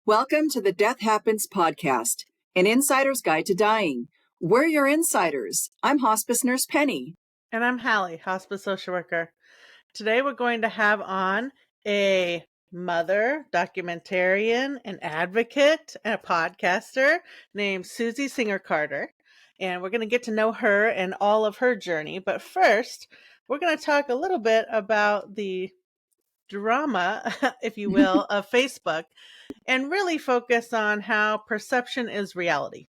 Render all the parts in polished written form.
Welcome to the Death Happens podcast, an insider's guide to dying. We're your insiders. I'm hospice nurse Penny. And I'm Halley, hospice social worker. Today we're going to have on a mother, documentarian, an advocate, and a podcaster named Susie Singer Carter. And we're going to get to know her and all of her journey. But first, we're going to talk a little bit about the drama, if you will, of Facebook, and really focus on how perception is reality.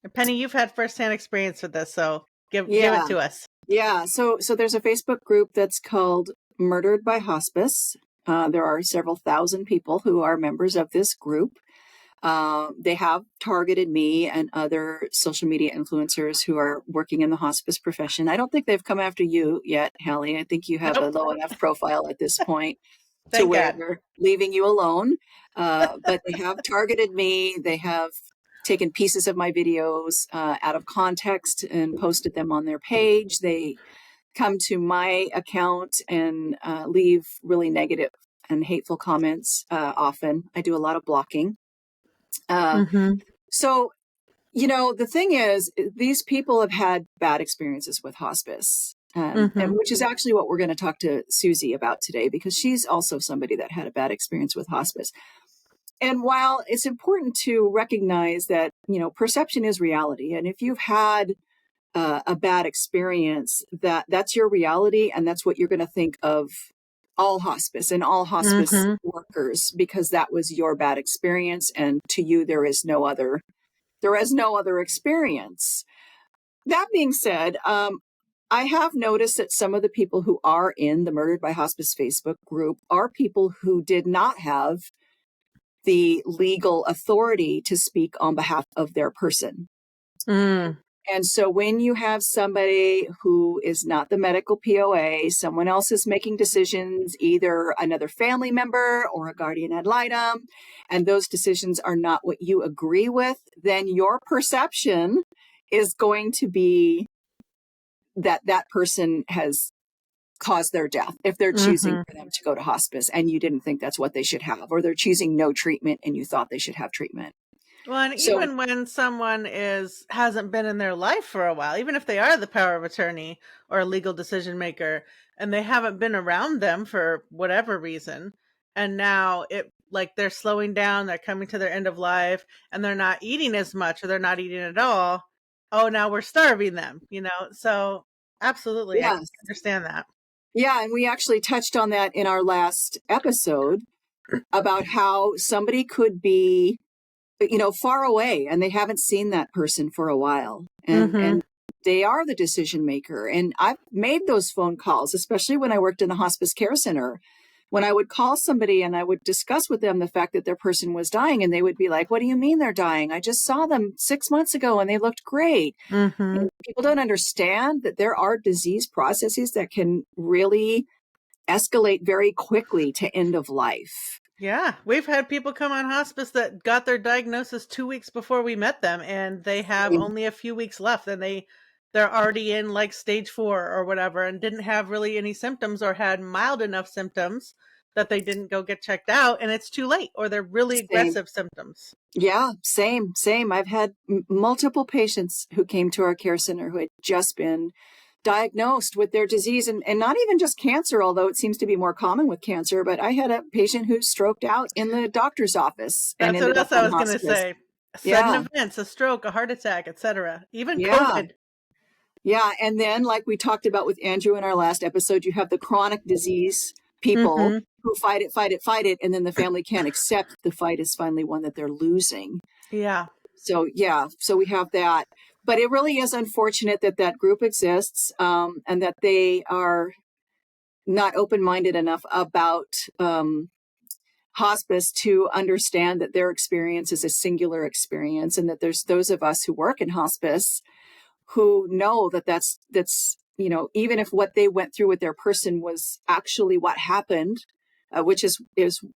And Penny, you've had firsthand experience with this, so give it to us. Yeah, so there's a Facebook group that's called Murdered by Hospice. There are several thousand people who are members of this group. They have targeted me and other social media influencers who are working in the hospice profession. I don't think they've come after you yet, Hallie. I think you have a low enough profile at this point to where they're leaving you alone. But they have targeted me. They have taken pieces of my videos out of context and posted them on their page. They come to my account and leave really negative and hateful comments often. I do a lot of blocking. So, the thing is, these people have had bad experiences with hospice, and which is actually what we're going to talk to Susie about today, because she's also somebody that had a bad experience with hospice. And while it's important to recognize that, perception is reality, and if you've had a bad experience, that's your reality, and that's what you're going to think of all hospice and all hospice workers, because that was your bad experience, and to you there is no other experience. That being said, I have noticed that some of the people who are in the Murdered by Hospice Facebook group are people who did not have the legal authority to speak on behalf of their person. And so when you have somebody who is not the medical POA, someone else is making decisions, either another family member or a guardian ad litem, and those decisions are not what you agree with, then your perception is going to be that that person has caused their death if they're choosing for them to go to hospice and you didn't think that's what they should have, or they're choosing no treatment and you thought they should have treatment. Well, and even when someone hasn't been in their life for a while, even if they are the power of attorney or a legal decision maker, and they haven't been around them for whatever reason, and now they're slowing down, they're coming to their end of life, and they're not eating as much, or they're not eating at all. Oh, now we're starving them, So absolutely, yes. I understand that. Yeah, and we actually touched on that in our last episode about how somebody could be far away and they haven't seen that person for a while, and they are the decision maker. And I've made those phone calls, especially when I worked in the hospice care center, when I would call somebody and I would discuss with them the fact that their person was dying, and they would be like, "What do you mean they're dying? I just saw them 6 months ago and they looked great." And people don't understand that there are disease processes that can really escalate very quickly to end of life. Yeah, we've had people come on hospice that got their diagnosis 2 weeks before we met them, and they have only a few weeks left, and they're already in stage 4 or whatever, and didn't have really any symptoms, or had mild enough symptoms that they didn't go get checked out, and it's too late, or they're really aggressive symptoms. Yeah, same. I've had multiple patients who came to our care center who had just been diagnosed with their disease, and not even just cancer, although it seems to be more common with cancer. But I had a patient who stroked out in the doctor's office. That's what else I was going to say. Sudden events, a stroke, a heart attack, etc. Even COVID. Yeah, and then like we talked about with Andrew in our last episode, you have the chronic disease people who fight it, and then the family can't accept the fight is finally one that they're losing. Yeah. So we have that. But it really is unfortunate that group exists, and that they are not open-minded enough about hospice to understand that their experience is a singular experience, and that there's those of us who work in hospice who know that's even if what they went through with their person was actually what happened, which is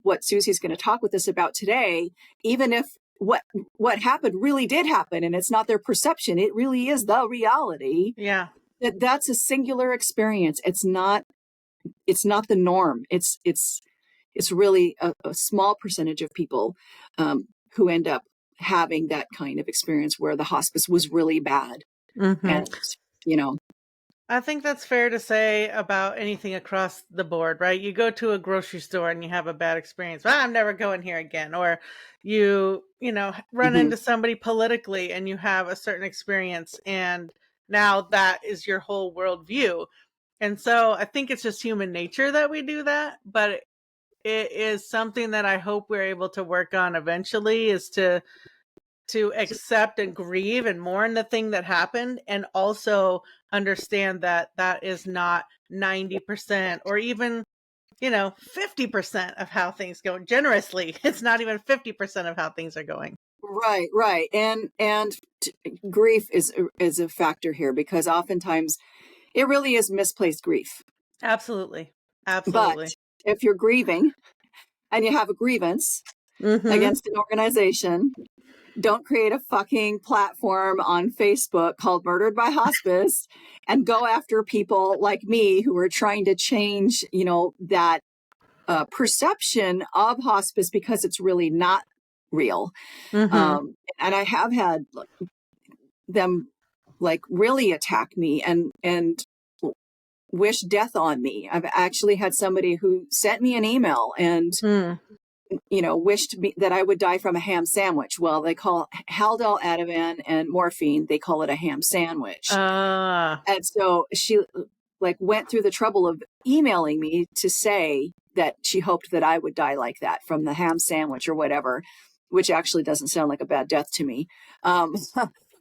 what Susie's going to talk with us about today, even if what happened really did happen and it's not their perception, it really is the reality. Yeah. That's a singular experience. It's not the norm. It's it's really a small percentage of people who end up having that kind of experience where the hospice was really bad. Mm-hmm. And I think that's fair to say about anything across the board, right? You go to a grocery store and you have a bad experience. Well, I'm never going here again. Or you run mhm. into somebody politically and you have a certain experience, and now that is your whole worldview. And so I think it's just human nature that we do that, but it is something that I hope we're able to work on eventually, is to accept and grieve and mourn the thing that happened, and also understand that that is not 90% or even 50% of how things go. Generously, it's not even 50% of how things are going. Right. And grief is a factor here, because oftentimes it really is misplaced grief. Absolutely. But if you're grieving and you have a grievance against an organization, don't create a fucking platform on Facebook called Murdered by Hospice and go after people like me who are trying to change, that perception of hospice, because it's really not real. And I have had them really attack me and wish death on me. I've actually had somebody who sent me an email and wished me that I would die from a ham sandwich. Well, they call Haldol, Ativan, and morphine, they call it a ham sandwich. And so she went through the trouble of emailing me to say that she hoped that I would die like that from the ham sandwich or whatever, which actually doesn't sound like a bad death to me.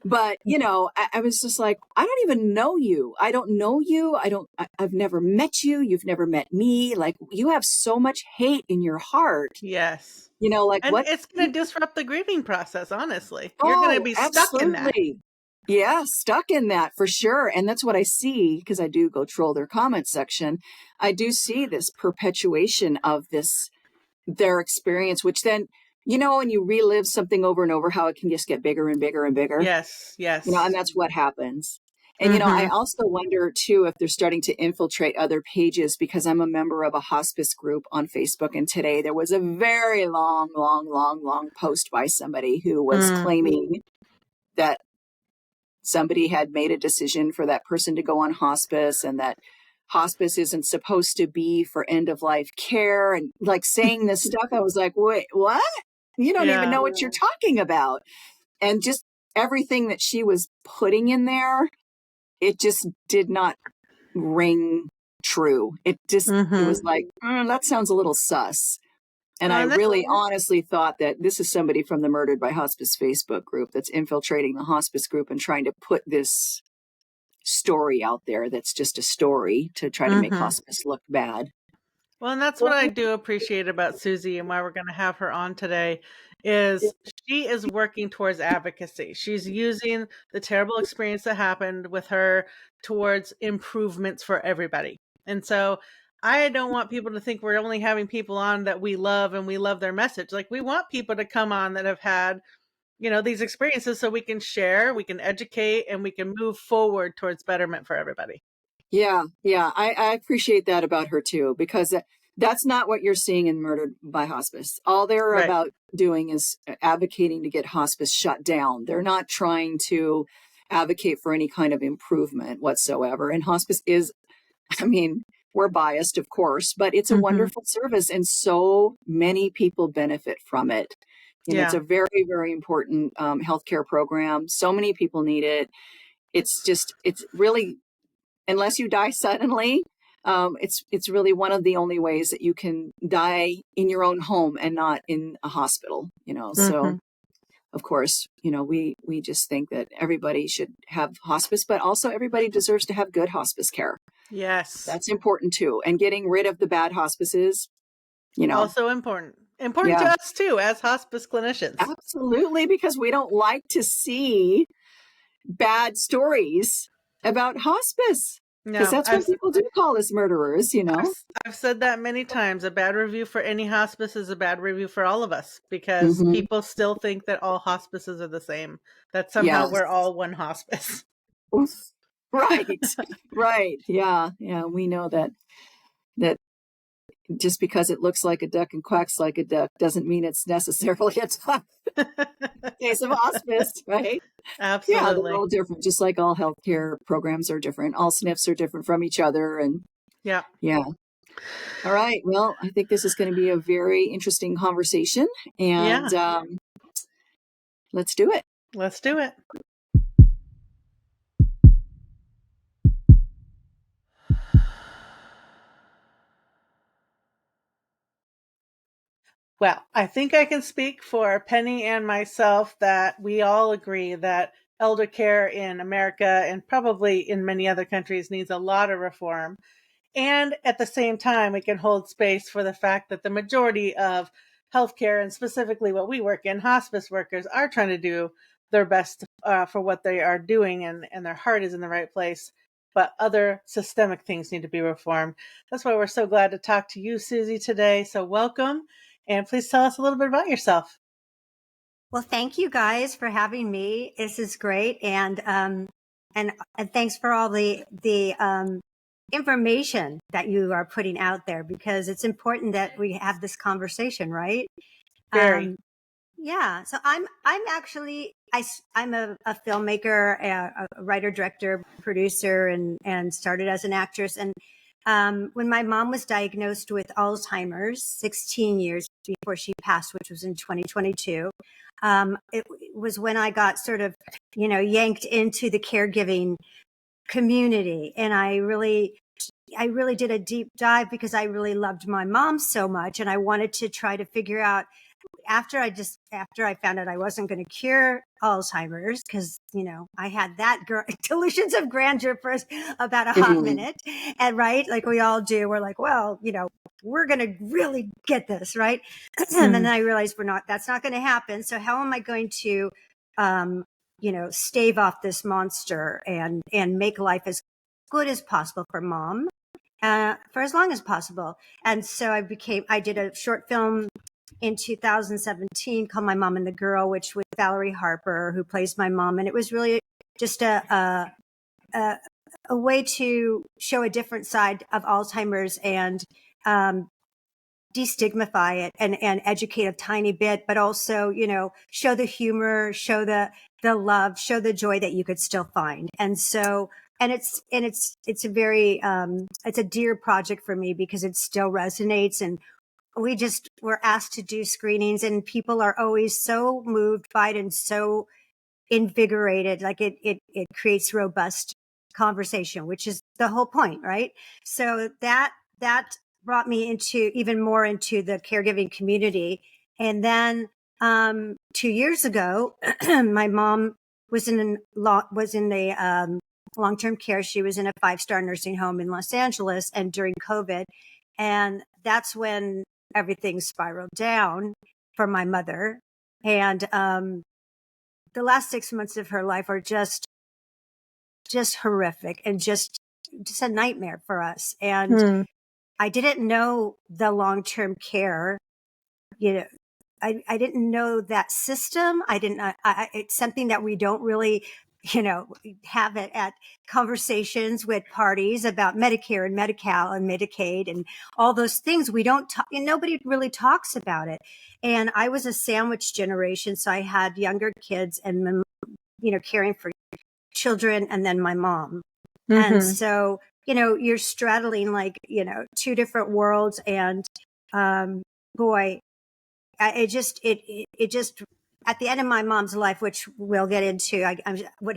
But, I was just like, I don't even know you. I don't know you. I've never met you. You've never met me. You have so much hate in your heart. Yes. And what? It's going to disrupt the grieving process, honestly. You're going to be stuck in that. Yeah, stuck in that for sure. And that's what I see, because I do go troll their comment section. I do see this perpetuation of their experience, which then, when you relive something over and over, how it can just get bigger and bigger and bigger. Yes. And that's what happens. And, I also wonder, too, if they're starting to infiltrate other pages, because I'm a member of a hospice group on Facebook. And today there was a very long post by somebody who was claiming that somebody had made a decision for that person to go on hospice, and that hospice isn't supposed to be for end of life care, and saying this stuff. I was like, wait, what? You don't even know what you're talking about. And just everything that she was putting in there, it just did not ring true. It just, it was like, that sounds a little sus. And I really honestly thought that this is somebody from the Murdered by Hospice Facebook group that's infiltrating the hospice group and trying to put this story out there that's just a story to try to make hospice look bad. Well, and that's what I do appreciate about Susie, and why we're going to have her on today, is she is working towards advocacy. She's using the terrible experience that happened with her towards improvements for everybody. And so I don't want people to think we're only having people on that we love and we love their message. We want people to come on that have had, these experiences, so we can share, we can educate, and we can move forward towards betterment for everybody. Yeah. I appreciate that about her too, because that's not what you're seeing in Murdered by Hospice. All they're about doing is advocating to get hospice shut down. They're not trying to advocate for any kind of improvement whatsoever. And hospice is, we're biased, of course, but it's a wonderful service, and so many people benefit from it. It's a very, very important healthcare program. So many people need it. It's really, unless you die suddenly, it's really one of the only ways that you can die in your own home and not in a hospital. So of course, we just think that everybody should have hospice, but also everybody deserves to have good hospice care. Yes, that's important too. And getting rid of the bad hospices, also important to us too, as hospice clinicians. Absolutely, because we don't like to see bad stories about hospice. Because that's what people do call us murderers, I've said that many times. A bad review for any hospice is a bad review for all of us, because people still think that all hospices are the same, that somehow we're all one hospice. Right. Yeah. We know that just because it looks like a duck and quacks like a duck doesn't mean it's necessarily a duck. Case of hospice, right? Yeah, they're Absolutely. all different, just like all healthcare programs are different. All SNFs are different from each other. And Yeah. yeah. All right. Well, I think this is going to be a very interesting conversation. And Yeah. let's do it. Let's do it. Well, I think I can speak for Penny and myself that we all agree that elder care in America and probably in many other countries needs a lot of reform. And at the same time, we can hold space for the fact that the majority of healthcare, and specifically what we work in, hospice workers, are trying to do their best for what they are doing, and their heart is in the right place. But other systemic things need to be reformed. That's why we're so glad to talk to you, Susie, today. So welcome. And please tell us a little bit about yourself. Well, thank you guys for having me. This is great. And thanks for all the information that you are putting out there, because it's important that we have this conversation, right? Very. Yeah. So I'm actually, I'm a filmmaker, a writer, director, producer, and started as an actress. And when my mom was diagnosed with Alzheimer's 16 years before she passed, which was in 2022, it was when I got sort of, yanked into the caregiving community. And I really did a deep dive because I really loved my mom so much. And I wanted to try to figure out, after I found out I wasn't going to cure Alzheimer's, because, I had that delusions of grandeur for about a hot minute. And right, like we all do, we're like, well, we're going to really get this, right? And then I realized that's not going to happen. So how am I going to, stave off this monster and make life as good as possible for mom, for as long as possible? And so I did a short film in 2017 called My Mom and the Girl, which with Valerie Harper, who plays my mom. And it was really just a way to show a different side of Alzheimer's and destigmify it and educate a tiny bit, but also, show the humor, show the love, show the joy that you could still find. And so, it's a very, it's a dear project for me because it still resonates. And we're asked to do screenings, and people are always so moved by it and so invigorated. Like it creates robust conversation, which is the whole point, right? So that brought me even more into the caregiving community. And then 2 years ago, my mom was in the long-term care. She was in a 5-star nursing home in Los Angeles, and during COVID, and that's when everything spiraled down for my mother. And the last 6 months of her life are just horrific and just a nightmare for us. And I didn't know the long-term care, I didn't know that system. It's something that we don't really, have it at conversations with parties about Medicare and Medi-Cal and Medicaid and all those things. We don't talk, and nobody really talks about it. And I was a sandwich generation. So I had younger kids and, caring for children, and then my mom. And so, you're straddling like, two different worlds. And, boy, it just at the end of my mom's life, which we'll get into,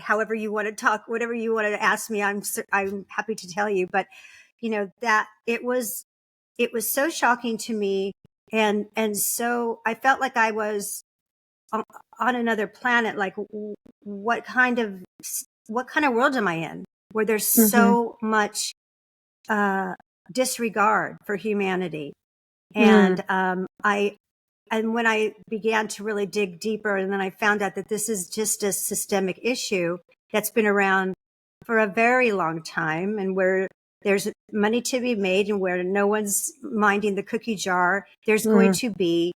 however you want to talk, whatever you want to ask me, I'm happy to tell you. But, that it was so shocking to me. And so I felt like I was on another planet. Like, what kind of world am I in, where there's so much disregard for humanity? And and when I began to really dig deeper, and then I found out that this is just a systemic issue that's been around for a very long time, and where there's money to be made and where no one's minding the cookie jar, there's going to be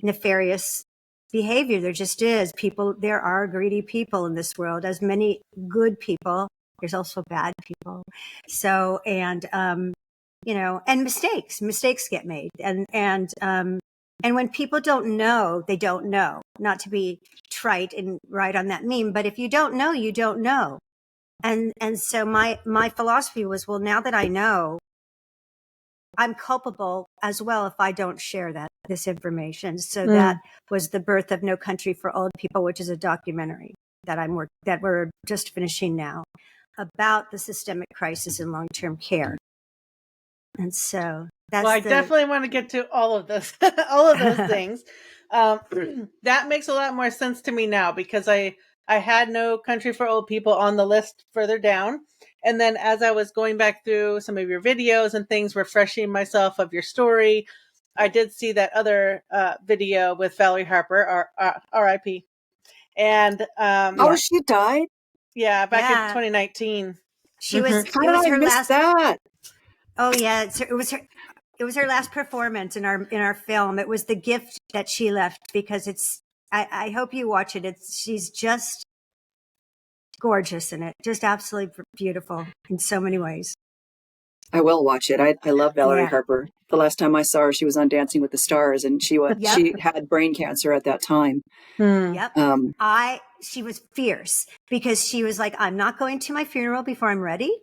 nefarious behavior. There just is. There are greedy people in this world, as many good people. There's also bad people. So, and and mistakes get made. And when people don't know, they don't know. Not to be trite and right on that meme, but if you don't know, you don't know. And so my philosophy was, well, now that I know, I'm culpable as well if I don't share this information. So that was the birth of No Country for Old People, which is a documentary that we're just finishing now about the systemic crisis in long-term care. And so I definitely want to get to all of this, all of those things. That makes a lot more sense to me now, because I had No Country for Old People on the list further down. And then as I was going back through some of your videos and things, refreshing myself of your story, I did see that other video with Valerie Harper, R.I.P. And she died? Yeah, back in 2019. She was. How did I miss that? Oh yeah, it was her. It was her last performance in our film. It was the gift that she left, because it's. I hope you watch it. She's just gorgeous in it, just absolutely beautiful in so many ways. I will watch it. I love Valerie Harper. The last time I saw her, she was on Dancing with the Stars, and she had brain cancer at that time. Yep. She was fierce, because she was like, I'm not going to my funeral before I'm ready.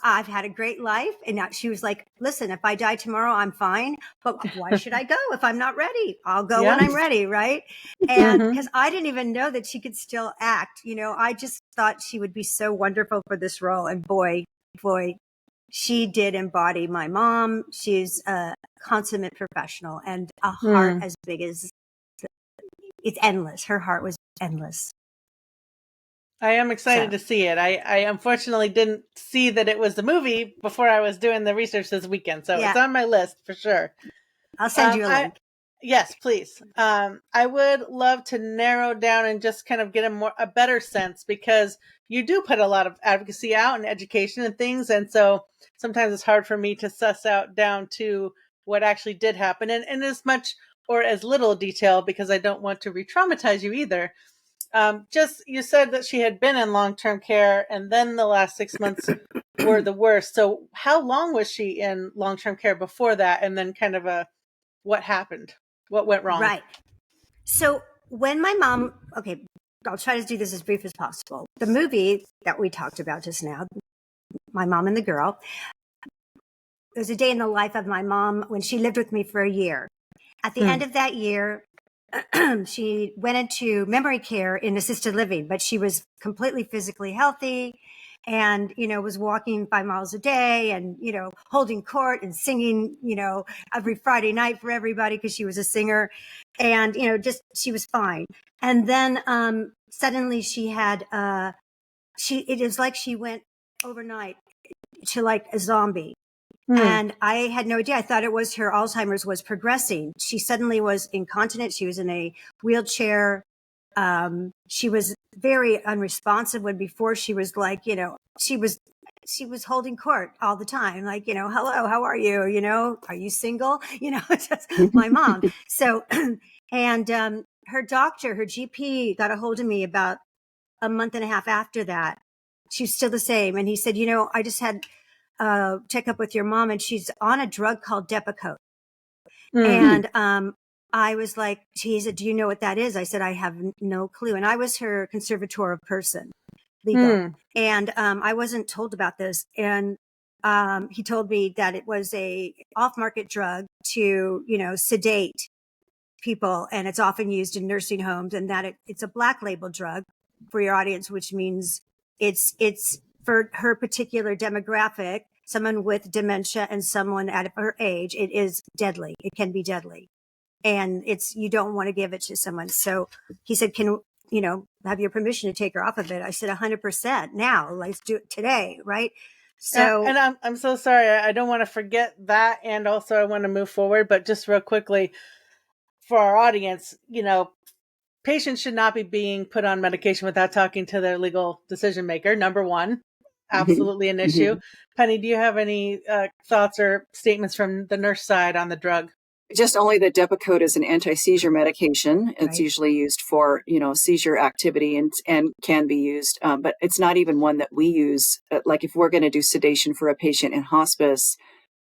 I've had a great life. And now she was like, listen, if I die tomorrow, I'm fine. But why should I go if I'm not ready? I'll go when I'm ready. Right. And because I didn't even know that she could still act, I just thought she would be so wonderful for this role. And boy, she did embody my mom. She's a consummate professional and a heart as big as it's endless. Her heart was endless. I am excited to see it. I unfortunately didn't see that it was the movie before I was doing the research this weekend. So it's on my list for sure. I'll send you a link. Yes, please. I would love to narrow down and just kind of get a better sense, because you do put a lot of advocacy out and education and things. And so sometimes it's hard for me to suss out down to what actually did happen in as much or as little detail, because I don't want to re-traumatize you either. You said that she had been in long-term care, and then the last 6 months were the worst. So how long was she in long-term care before that? And then kind of what happened? What went wrong? Right. So when my mom, I'll try to do this as brief as possible. The movie that we talked about just now, My Mom and the Girl, it was a day in the life of my mom when she lived with me for a year. At the end of that year, she went into memory care in assisted living, but she was completely physically healthy and, was walking 5 miles a day and, holding court and singing, every Friday night for everybody because she was a singer and, she was fine. And then suddenly she had, it is like she went overnight to like a zombie. And I had no idea. I thought it was her Alzheimer's was progressing. She suddenly was incontinent. She was in a wheelchair. She was very unresponsive when before she was like, she was holding court all the time. Like, hello, how are you? Are you single? It's just my mom. So, and her doctor, her GP got a hold of me about a month and a half after that. She's still the same. And he said, I just had check up with your mom and she's on a drug called Depakote. And I was like, he said, do you know what that is? I said, I have no clue. And I was her conservator of person, legal. And I wasn't told about this. And he told me that it was a off-market drug to, sedate people. And it's often used in nursing homes, and that it's a black label drug for your audience, which means it's for her particular demographic, someone with dementia and someone at her age, it is deadly. It can be deadly. And you don't want to give it to someone. So he said, can, have your permission to take her off of it? I said, 100% now, let's do it today. Right. So, and I'm so sorry. I don't want to forget that. And also I want to move forward, but just real quickly for our audience, patients should not be being put on medication without talking to their legal decision maker. Number one. Absolutely an issue. Penny, do you have any thoughts or statements from the nurse side on the drug? Just only that Depakote is an anti-seizure medication. It's usually used for, seizure activity and can be used. But it's not even one that we use. Like if we're going to do sedation for a patient in hospice,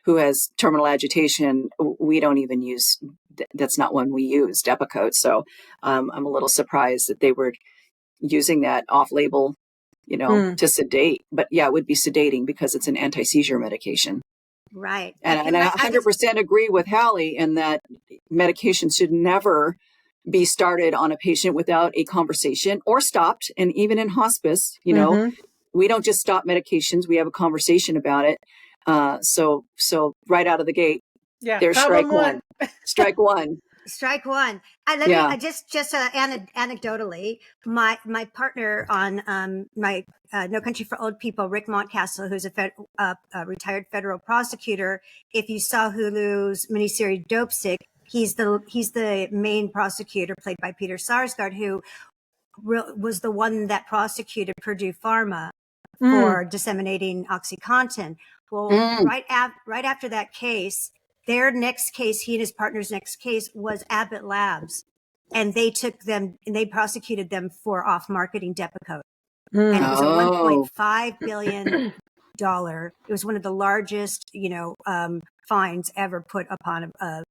who has terminal agitation, we don't even use, that's not one we use, Depakote. So I'm a little surprised that they were using that off-label, to sedate. But yeah, it would be sedating because it's an anti-seizure medication. Right. And I 100% agree with Halley in that medication should never be started on a patient without a conversation or stopped. And even in hospice, we don't just stop medications. We have a conversation about it. So right out of the gate, there's strike one. Strike one. Strike one. Anecdotally, my partner on my No Country for Old People, Rick Montcastle, who's a retired federal prosecutor. If you saw Hulu's miniseries Dope Sick, he's the main prosecutor, played by Peter Sarsgaard, who was the one that prosecuted Purdue Pharma for disseminating OxyContin. Well, right after that case, their next case, he and his partner's next case, was Abbott Labs, and they prosecuted them for off-marketing Depakote, and it was a $1.5 billion. It was one of the largest, fines ever put upon a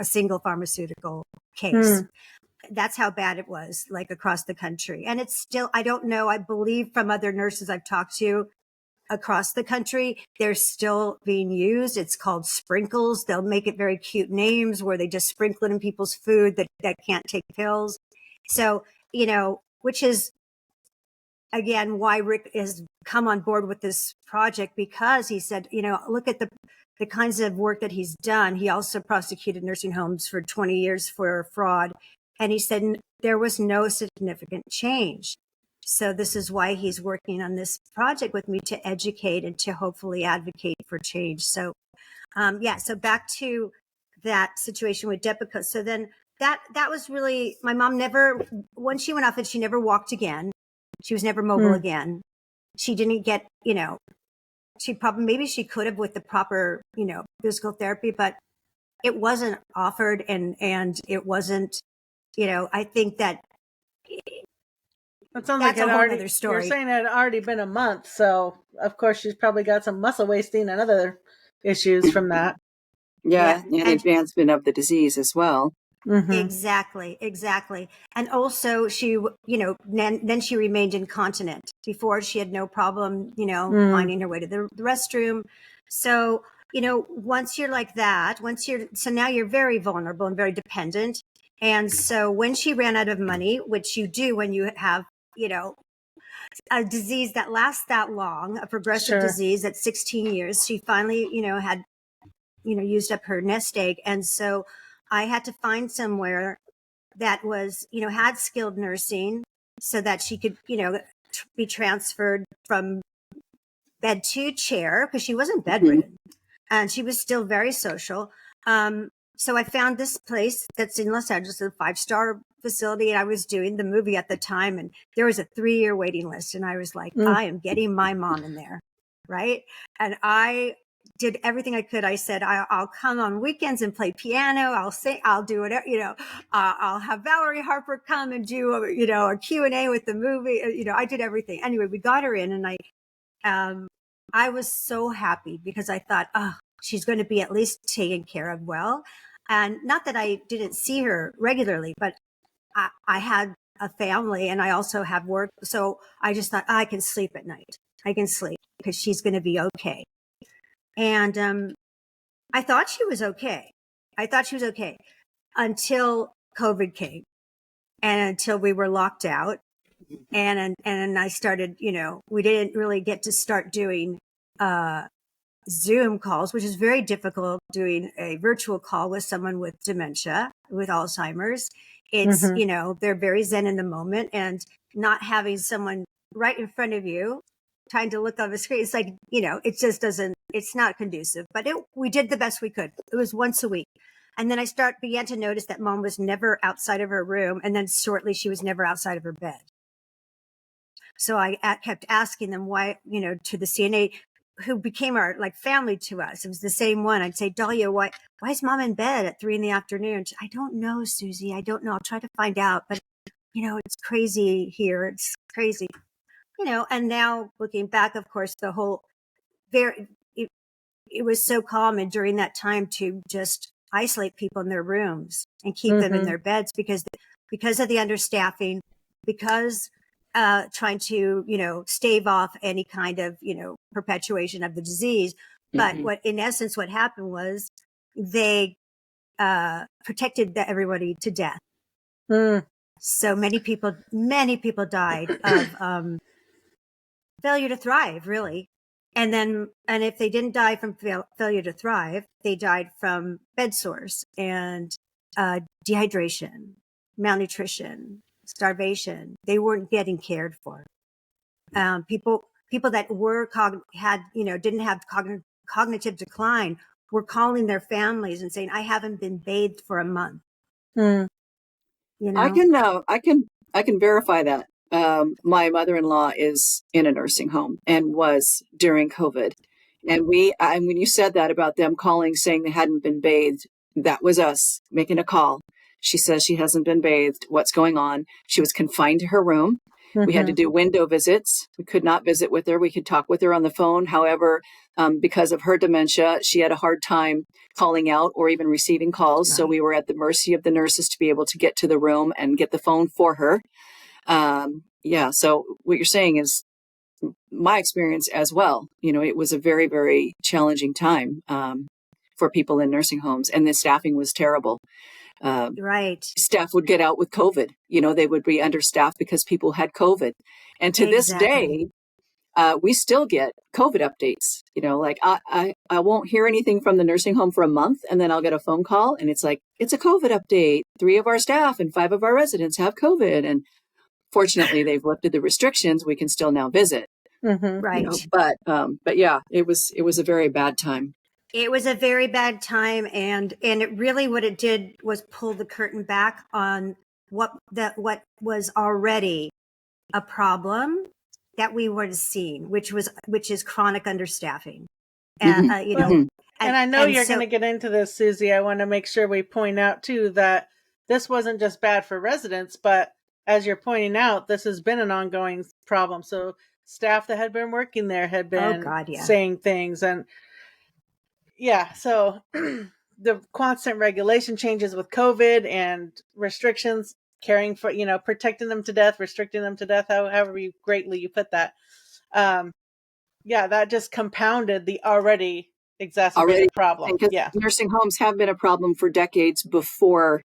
single pharmaceutical case. That's how bad it was, like across the country. And it's still, I don't know, I believe from other nurses I've talked to across the country, they're still being used. It's called sprinkles. They'll make it very cute names where they just sprinkle it in people's food that can't take pills. So, which is, again, why Rick has come on board with this project, because he said, look at the kinds of work that he's done. He also prosecuted nursing homes for 20 years for fraud. And he said there was no significant change. So this is why he's working on this project with me, to educate and to hopefully advocate for change. So, so back to that situation with Depakote. So then that was really, my mom never, when she went off it, she never walked again. She was never mobile again. She didn't get, maybe she could have with the proper, physical therapy, but it wasn't offered and it wasn't, I think that it sounds like a whole other story. You're saying it had already been a month, so of course she's probably got some muscle wasting and other issues from that. Yeah, and advancement of the disease as well. Exactly. And also she, then she remained incontinent. Before, she had no problem, finding her way to the restroom. So, once you're like that, so now you're very vulnerable and very dependent. And so when she ran out of money, which you do when you have, a disease that lasts that long, a progressive disease at 16 years, she finally, had, used up her nest egg. And so I had to find somewhere that was, had skilled nursing so that she could, be transferred from bed to chair, because she wasn't bedridden and she was still very social. So I found this place that's in Los Angeles, a 5-star facility, and I was doing the movie at the time, and there was a 3-year waiting list, and I was like, I am getting my mom in there, right? And I did everything I could. I said, I'll come on weekends and play piano. I'll sing. I'll do whatever. I'll have Valerie Harper come and do a Q&A with the movie. I did everything. Anyway, we got her in, and I was so happy because I thought, she's going to be at least taken care of well. And not that I didn't see her regularly, but I had a family and I also have work. So I just thought, I can sleep at night. I can sleep because she's going to be okay. And I thought she was okay. Until COVID came and until we were locked out. And I started, we didn't really get to start doing Zoom calls, which is very difficult, doing a virtual call with someone with dementia, with Alzheimer's. It's, they're very zen in the moment, and not having someone right in front of you trying to look on the screen. It's like, it just doesn't, it's not conducive, but we did the best we could. It was once a week. And then I began to notice that mom was never outside of her room. And then shortly she was never outside of her bed. So I kept asking them why, to the CNA, who became our family to us. It was the same one. I'd say, Dahlia, why is mom in bed at 3 p.m? I don't know, Susie. I don't know. I'll try to find out. But, it's crazy here. It's crazy, and now looking back, of course, the whole it was so common during that time to just isolate people in their rooms and keep them in their beds because of the understaffing, because trying to, stave off any kind of, perpetuation of the disease. But in essence, what happened was they protected everybody to death. So many people died of failure to thrive, really. And if they didn't die from failure to thrive, they died from bed sores and dehydration, malnutrition, starvation. They weren't getting cared for. People that were didn't have cognitive decline were calling their families and saying, "I haven't been bathed for a month." I can verify that. My mother-in-law is in a nursing home and was during COVID. And when you said that about them calling, saying they hadn't been bathed, that was us making a call. She says she hasn't been bathed. What's going on? She was confined to her room. We had to do window visits. We could not visit with her. We could talk with her on the phone. However, because of her dementia, she had a hard time calling out or even receiving calls. Right. So we were at the mercy of the nurses to be able to get to the room and get the phone for her. So what you're saying is my experience as well. It was a very, very challenging time for people in nursing homes, and the staffing was terrible. Right. Staff would get out with COVID. They would be understaffed because people had COVID. And to this day, we still get COVID updates. I won't hear anything from the nursing home for a month, and then I'll get a phone call and it's like, it's a COVID update. 3 of our staff and 5 of our residents have COVID. And fortunately, they've lifted the restrictions. We can still now visit. Right. But yeah, it was a very bad time. It was a very bad time, and it really, what it did was pull the curtain back on what was already a problem that we were seeing, which is chronic understaffing. And and I know you're going to get into this, Susie. I want to make sure we point out too that this wasn't just bad for residents, but as you're pointing out, this has been an ongoing problem. So staff that had been working there had been saying things, and so the constant regulation changes with COVID and restrictions, caring for, protecting them to death, restricting them to death, however greatly you put that. That just compounded the already exacerbated problem. Nursing homes have been a problem for decades before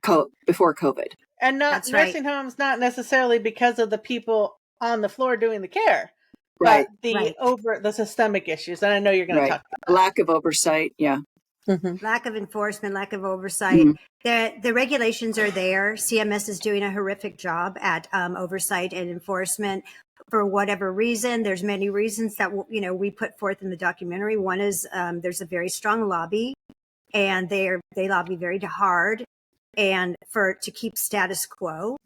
COVID. And nursing homes, not necessarily because of the people on the floor doing the care. Right. But the systemic issues. And I know you're going to talk about that. Lack of oversight. Yeah. Lack of enforcement, lack of oversight. The regulations are there. CMS is doing a horrific job at oversight and enforcement for whatever reason. There's many reasons that, we put forth in the documentary. One is there's a very strong lobby, and they lobby very hard and to keep status quo.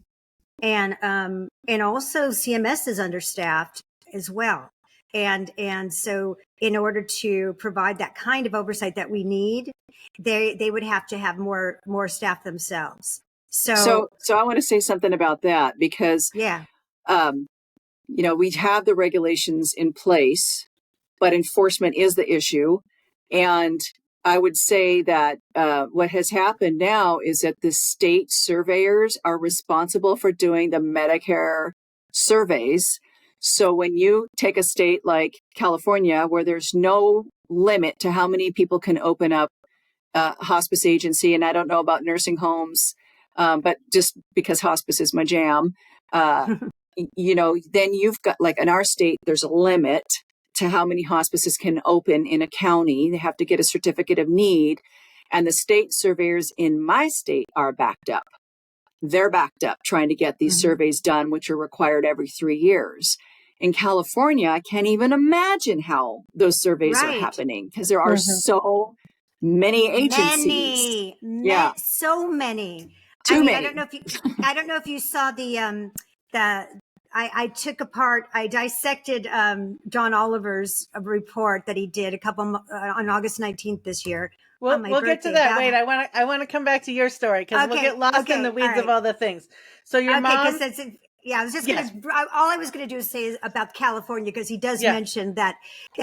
And also CMS is understaffed as well. And so in order to provide that kind of oversight that we need, they would have to have more staff themselves. So I want to say something about that because, we have the regulations in place, but enforcement is the issue. And I would say that what has happened now is that the state surveyors are responsible for doing the Medicare surveys. So when you take a state like California, where there's no limit to how many people can open up a hospice agency, and I don't know about nursing homes, but just because hospice is my jam, then you've got, like in our state, there's a limit to how many hospices can open in a county. They have to get a certificate of need. And the state surveyors in my state are backed up. They're backed up trying to get these surveys done, which are required every 3 years. In California, I can't even imagine how those surveys are happening because there are so many agencies. So many. Too many. I don't know if you saw I dissected John Oliver's report that he did on August 19th this year. We'll get to that. Wait, I want to come back to your story because we'll get lost in the weeds of all the things. So your mom, Yeah, I was just Yes. all I was gonna do is say is about California, because he does Yeah. mention that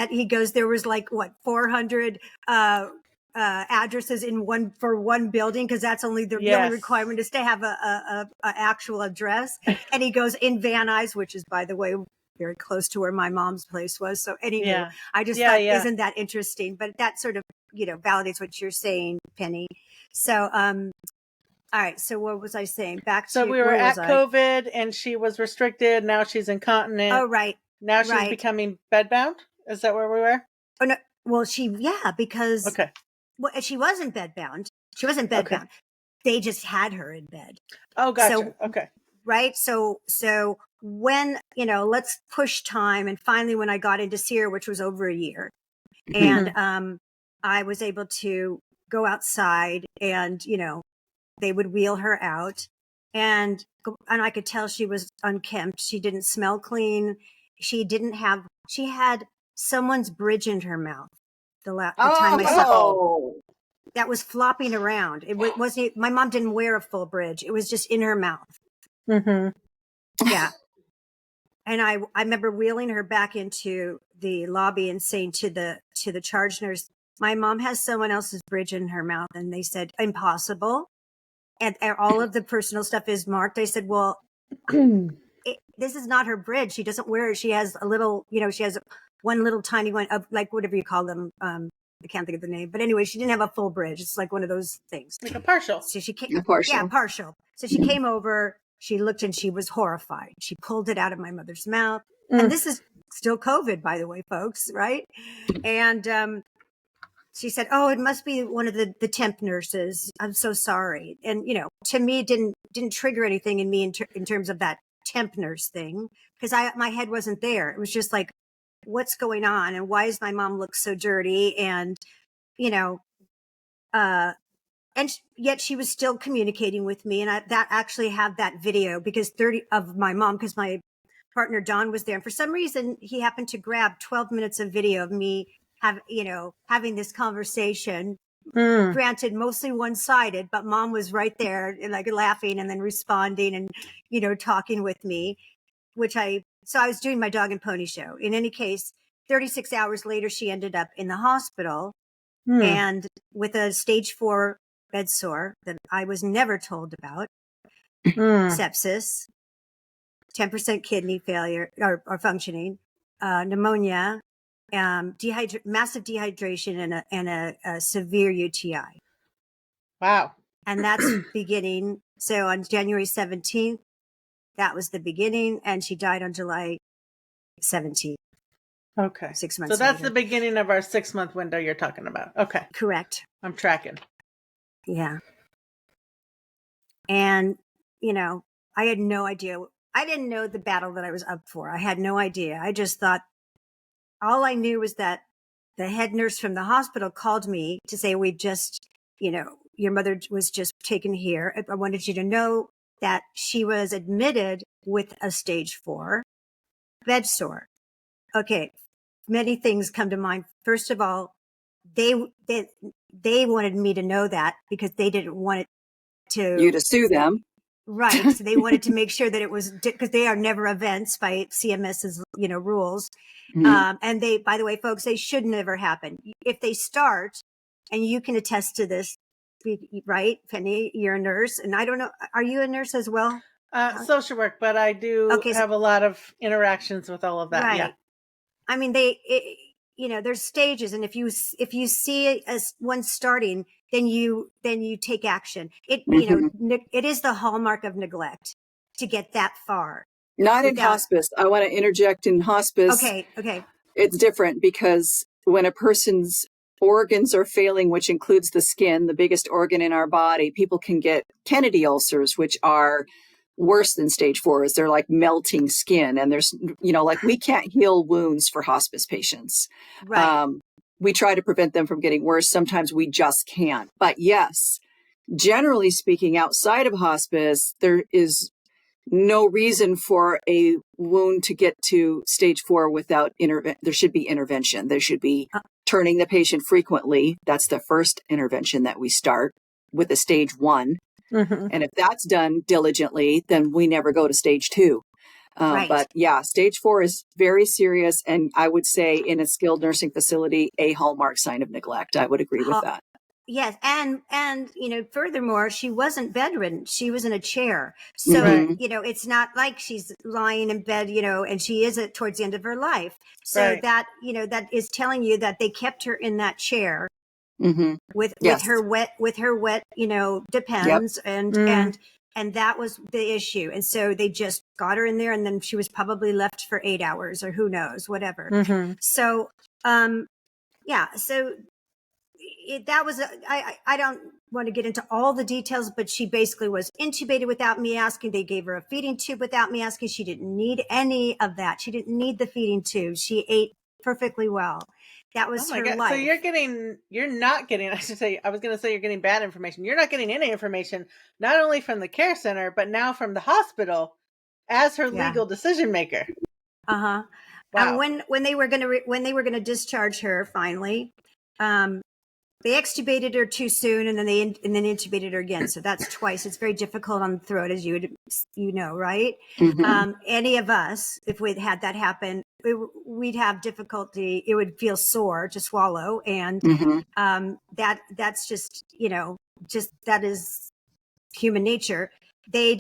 he goes, there was like 400 addresses for one building, because that's only the only requirement is to have a actual address. And he goes in Van Nuys, which is, by the way, very close to where my mom's place was. So anyway, I just thought, isn't that interesting? But that sort of, validates what you're saying, Penny. So, all right. So what was I saying? So we were at COVID and she was restricted. Now she's incontinent. Oh, right. Now she's becoming bedbound. Is that where we were? Oh, no. Well, because she wasn't bedbound. She wasn't bedbound. Okay. They just had her in bed. Oh, gotcha. So, okay. Right. So when, let's push time. And finally, when I got into SEER, which was over a year, and I was able to go outside and, they would wheel her out, and I could tell she was unkempt. She didn't smell clean. She had someone's bridge in her mouth. The time I saw that was flopping around. It wasn't. My mom didn't wear a full bridge. It was just in her mouth. Mm-hmm. Yeah. And I remember wheeling her back into the lobby and saying to the charge nurse, "My mom has someone else's bridge in her mouth." And they said, "Impossible." And all of the personal stuff is marked. I said, "Well, this is not her bridge. She doesn't wear it. She has a little, she has one little tiny one of, like, whatever you call them. I can't think of the name, but anyway, she didn't have a full bridge. It's like one of those things, like a partial." So she came, partial. So she came over. She looked and she was horrified. She pulled it out of my mother's mouth, and this is still COVID, by the way, folks, right? And she said, "Oh, it must be one of the temp nurses. I'm so sorry." And, to me, it didn't trigger anything in me in terms of that temp nurse thing, because my head wasn't there. It was just like, what's going on? And why does my mom look so dirty? And, yet she was still communicating with me. And I actually have that video, because 30 of my mom, because my partner, Don, was there. And for some reason, he happened to grab 12 minutes of video of me having this conversation, granted mostly one-sided, but mom was right there, like laughing and then responding and, talking with me, so I was doing my dog and pony show. In any case, 36 hours later, she ended up in the hospital and with a stage 4 bed sore that I was never told about, sepsis, 10% kidney failure or functioning, pneumonia, massive dehydration, and a severe UTI. Wow. And that's beginning. So on January 17th, that was the beginning, and she died on July 17th. Okay. 6 months. So that's later. the beginning of our 6-month window you're talking about. Okay. Correct. I'm tracking. Yeah. And, I had no idea. I didn't know the battle that I was up for. I had no idea. I just thought, all I knew was that the head nurse from the hospital called me to say, "We just, your mother was just taken here. I wanted you to know that she was admitted with a stage 4 bed sore." Okay. Many things come to mind. First of all, they wanted me to know that because they didn't want you to sue them. Right. So they wanted to make sure that it was, because they are never events by CMS's, rules. And they, by the way, folks, they should never happen. If they start, and you can attest to this, right, Penny, you're a nurse, and I don't know, are you a nurse as well? Social work, but I do have a lot of interactions with all of that. Right. Yeah. I mean, there's stages, and if you see one starting, then you take action. It is the hallmark of neglect to get that far. Not in hospice. I want to interject in hospice. Okay. It's different, because when a person's organs are failing, which includes the skin, the biggest organ in our body, people can get Kennedy ulcers, which are worse than stage 4. They're like melting skin. And there's, we can't heal wounds for hospice patients. Right. We try to prevent them from getting worse. Sometimes we just can't. But yes, generally speaking, outside of hospice, there is no reason for a wound to get to stage 4 without there should be intervention. There should be turning the patient frequently. That's the first intervention that we start with a stage 1. And if that's done diligently, then we never go to stage 2. Right. But yeah, stage 4 is very serious. And I would say in a skilled nursing facility, a hallmark sign of neglect. I would agree with that. Yes. And, furthermore, she wasn't bedridden. She was in a chair. So, it's not like she's lying in bed, and she is towards the end of her life. So that, that is telling you that they kept her in that chair with her wet, Depends. And that was the issue. And so they just got her in there, and then she was probably left for 8 hours or who knows, whatever. So, so that was, I don't want to get into all the details, but she basically was intubated without me asking. They gave her a feeding tube without me asking. She didn't need any of that. She didn't need the feeding tube. She ate perfectly well. That was her life. So you're not getting, I was going to say you're getting bad information. You're not getting any information, not only from the care center, but now from the hospital as her legal decision maker. Wow. And when they were going to discharge her finally, they extubated her too soon, and then intubated her again. So that's twice. It's very difficult on the throat, as you know, right? Any of us, if we'd had that happen, we'd have difficulty. It would feel sore to swallow, and that's just that is human nature. They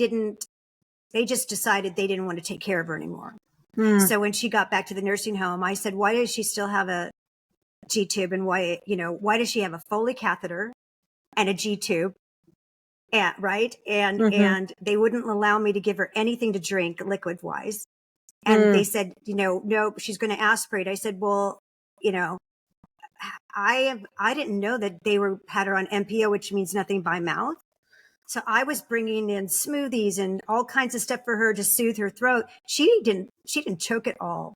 just decided they didn't want to take care of her anymore. So when she got back to the nursing home, I said, "Why does she still have a G-tube, and why does she have a Foley catheter and a G-tube?" Right. And they wouldn't allow me to give her anything to drink liquid wise. And they said, no, she's going to aspirate. I said, well, I didn't know that they had her on MPO, which means nothing by mouth. So I was bringing in smoothies and all kinds of stuff for her to soothe her throat. She didn't choke at all.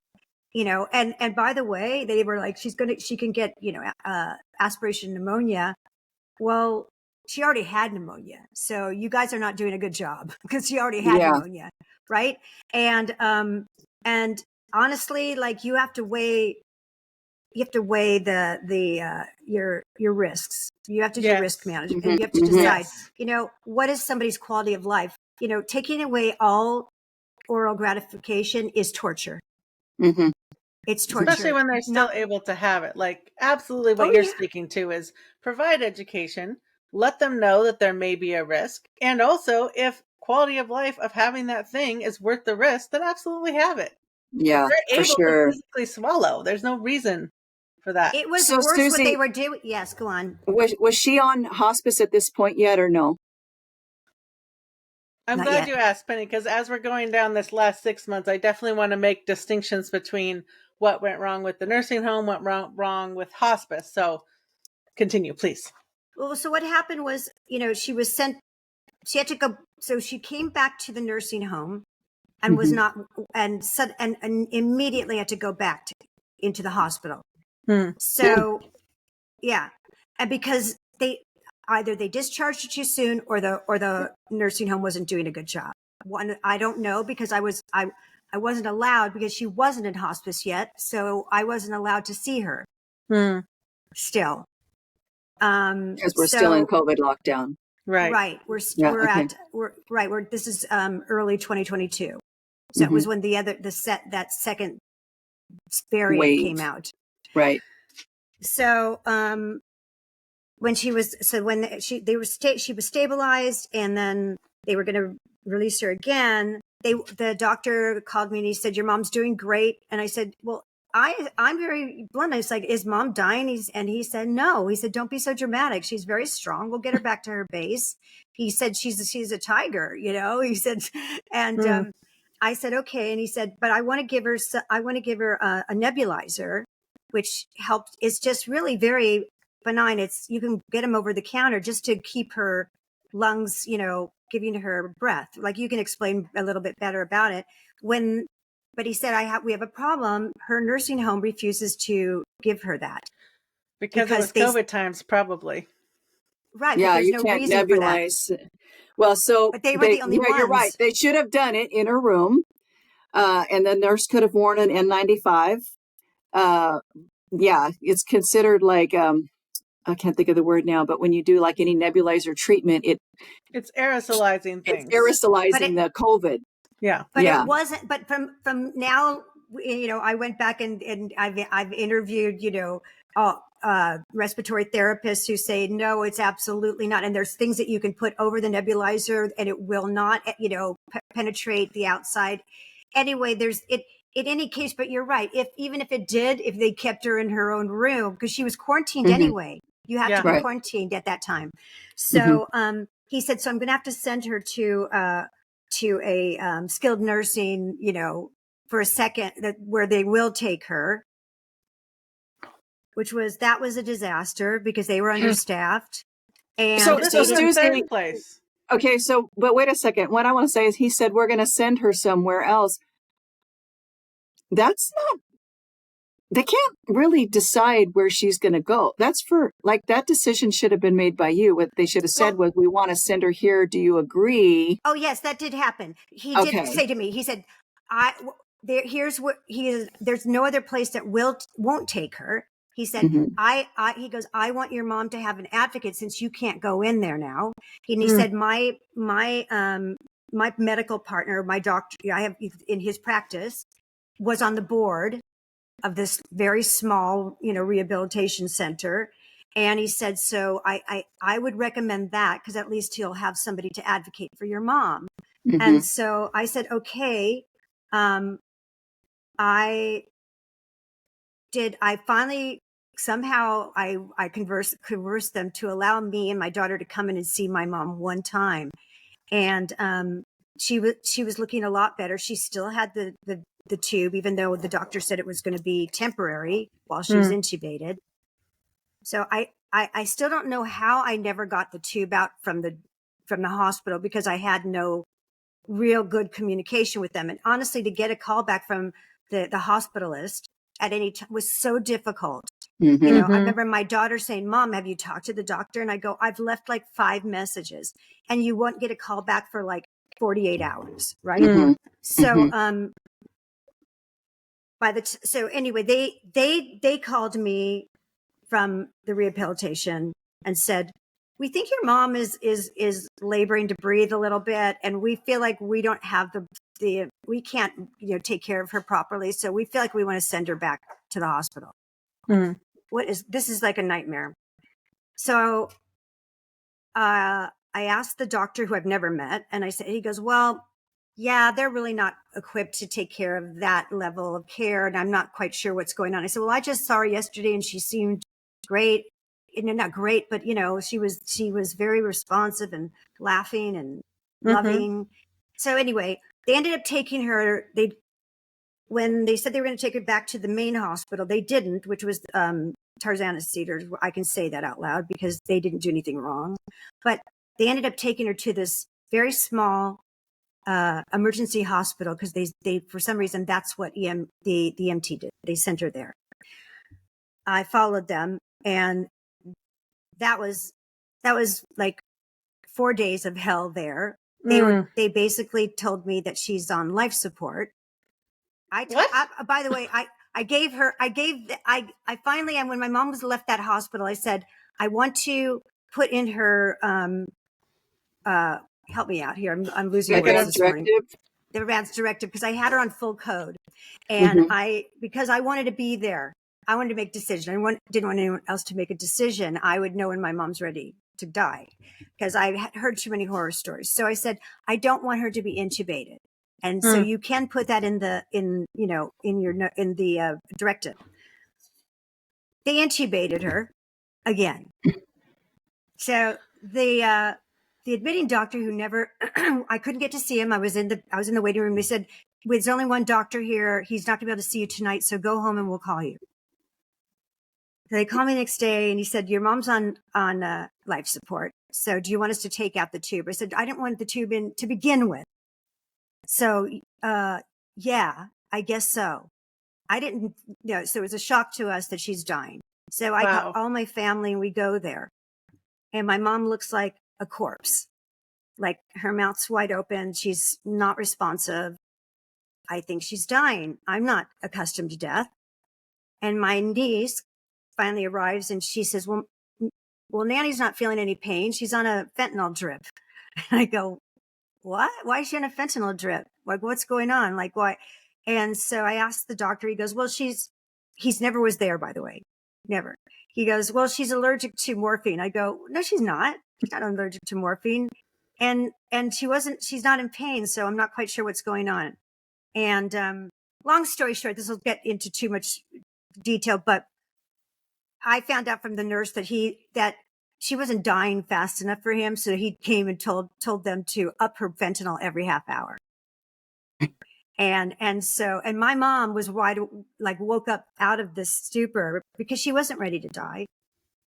And by the way, they were like, she can get, aspiration pneumonia. Well, she already had pneumonia. So you guys are not doing a good job because she already had pneumonia. Right. And honestly, like you have to weigh your risks. You have to do risk management. You have to decide, what is somebody's quality of life? Taking away all oral gratification is torture. It's torture. Especially when they're still able to have it. Like, absolutely what you're speaking to is provide education, let them know that there may be a risk. And also, if quality of life of having that thing is worth the risk, then absolutely have it. Yeah, they're able to physically swallow. There's no reason for that. It was worse Susie, what they were doing. Yes, go on. Was she on hospice at this point yet or no? I'm glad you asked, Penny, because as we're going down this last 6 months, I definitely want to make distinctions between what went wrong with the nursing home, what went wrong with hospice. So continue, please. Well, so what happened was, she was sent, she had to go. So she came back to the nursing home and was not, and immediately had to go back into the hospital. So, and because either they discharged her too soon or the nursing home wasn't doing a good job. One, I don't know, because I wasn't allowed, because she wasn't in hospice yet. So I wasn't allowed to see her still. Because we're still in COVID lockdown. Right. This is early 2022. So it was when that second variant came out. Right. So, when she was stabilized, and then they were going to release her again. The doctor called me and he said, "Your mom's doing great." And I said, "Well, I'm very blunt. I was like, "Is mom dying?" He said, "No." He said, "Don't be so dramatic. She's very strong. We'll get her back to her base." He said, she's a tiger, he said, and, I said, "Okay." And he said, "But I want to give her a nebulizer, which helped. It's just really very benign. You can get them over the counter just to keep her lungs, giving her breath. Like, you can explain a little bit better about it." But he said, we have a problem. Her nursing home refuses to give her that. Because it was COVID times, probably. Right. Yeah, you can't nebulize. Well, but they were the only ones. You're right. They should have done it in a room. And the nurse could have worn an N95. It's considered like, I can't think of the word now, but when you do like any nebulizer treatment, it's aerosolizing things. It's aerosolizing the COVID. Yeah. But Yeah. it wasn't, but from now, I went back and I've interviewed, respiratory therapists who say, no, it's absolutely not. And there's things that you can put over the nebulizer and it will not, penetrate the outside. Anyway, there's it in any case, but you're right. Even if it did, if they kept her in her own room, because she was quarantined anyway, you have to be quarantined at that time. So, he said, so I'm going to have to send her to a skilled nursing, for a second, where they will take her, that was a disaster because they were understaffed. And So This was in Susie, third place. okay, but wait a second. What I want to say is he said, we're going to send her somewhere else. That's not, they can't really decide where she's going to go. That's that decision should have been made by you. What they should have said was, we want to send her here. Do you agree? Oh, yes, that did happen. He did say to me, he said, there's no other place that won't take her. He said, he goes, I want your mom to have an advocate since you can't go in there now. And he said, my medical partner, my doctor, I have in his practice, was on the board of this very small, rehabilitation center. And he said, so I would recommend that because at least he'll have somebody to advocate for your mom. And so I said, okay. I finally somehow I convinced them to allow me and my daughter to come in and see my mom one time. And she was looking a lot better. She still had the tube, even though the doctor said it was going to be temporary while she was intubated. So I still don't know how I never got the tube out from the hospital because I had no real good communication with them. And honestly, to get a call back from the hospitalist at any time was so difficult. I remember my daughter saying, Mom, have you talked to the doctor? And I go, I've left like 5 messages and you won't get a call back for like 48 hours. Right. So, so anyway, they called me from the rehabilitation and said, we think your mom is laboring to breathe a little bit. And we feel like we don't have we can't, take care of her properly. So we feel like we want to send her back to the hospital. This is like a nightmare. So, I asked the doctor who I've never met and he goes, well, yeah, they're really not equipped to take care of that level of care. And I'm not quite sure what's going on. I said, well, I just saw her yesterday and she seemed great. Not great, but she was very responsive and laughing and loving. So anyway, they ended up taking her. When they said they were going to take her back to the main hospital, they didn't, which was Tarzana Cedars. I can say that out loud because they didn't do anything wrong. But they ended up taking her to this very small emergency hospital because they for some reason that's what the EMT did. They sent her there. I followed them and that was like 4 days of hell there. They basically told me that she's on life support. By the way, I finally, and when my mom was left that hospital, I said, I want to put in her, help me out here. I'm losing my words this morning. The advance directive, because I had her on full code. And because I wanted to be there. I wanted to make a decision. Didn't want anyone else to make a decision. I would know when my mom's ready to die because I had heard too many horror stories. So I said, I don't want her to be intubated. And so you can put that in the directive. They intubated her again. So the admitting doctor who never, I couldn't get to see him. I was in the waiting room. They said, there's only one doctor here. He's not going to be able to see you tonight. So go home and we'll call you. They called me the next day and he said, your mom's on life support. So do you want us to take out the tube? I said, I didn't want the tube in to begin with. So, yeah, I guess so. I didn't know. So it was a shock to us that she's dying. So I got all my family and we go there and my mom looks like a corpse, like her mouth's wide open. She's not responsive. I think she's dying. I'm not accustomed to death. And my niece finally arrives and she says, well, Nanny's not feeling any pain. She's on a fentanyl drip. And I go, what? Why is she on a fentanyl drip? Like, what's going on? Like, why? And so I asked the doctor, he goes, well, he's never was there, by the way. Never. He goes, well, she's allergic to morphine. I go, no, she's not. She's not allergic to morphine. And she's not in pain. So I'm not quite sure what's going on. And, long story short, this will get into too much detail, but I found out from the nurse that she wasn't dying fast enough for him. So he came and told them to up her fentanyl every half hour. And my mom was woke up out of this stupor because she wasn't ready to die.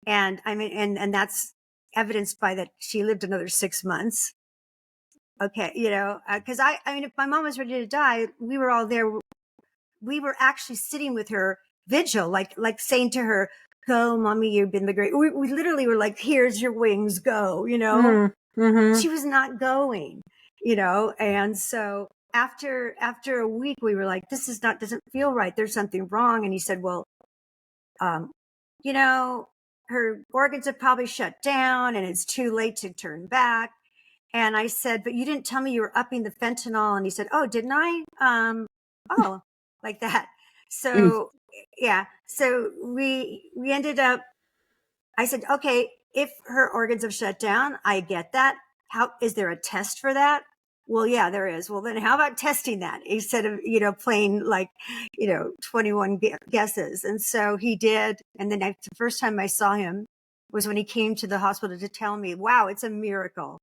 And I mean, and that's evidenced by that she lived another 6 months. Okay. Cause I mean, if my mom was ready to die, we were all there. We were actually sitting with her vigil, like saying to her, go, mommy, you've been the great. We literally were like, here's your wings, go, Mm-hmm. She was not going, and so after a week, we were like, doesn't feel right. There's something wrong. And he said, well, her organs have probably shut down and it's too late to turn back. And I said, but you didn't tell me you were upping the fentanyl. And he said, oh, didn't I? Oh, like that. So, yeah. So we ended up, I said, okay, if her organs have shut down, I get that. Is there a test for that? Well, yeah, there is. Well, then how about testing that instead of, playing 21 guesses. And so he did. And then the first time I saw him was when he came to the hospital to tell me, wow, it's a miracle.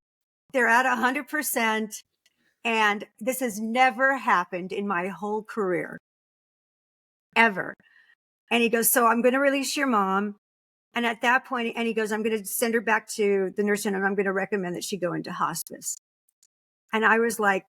They're at 100%. And this has never happened in my whole career, ever. And he goes, so I'm going to release your mom. And at that point, and he goes, I'm going to send her back to the nursing home. I'm going to recommend that she go into hospice. And I was like,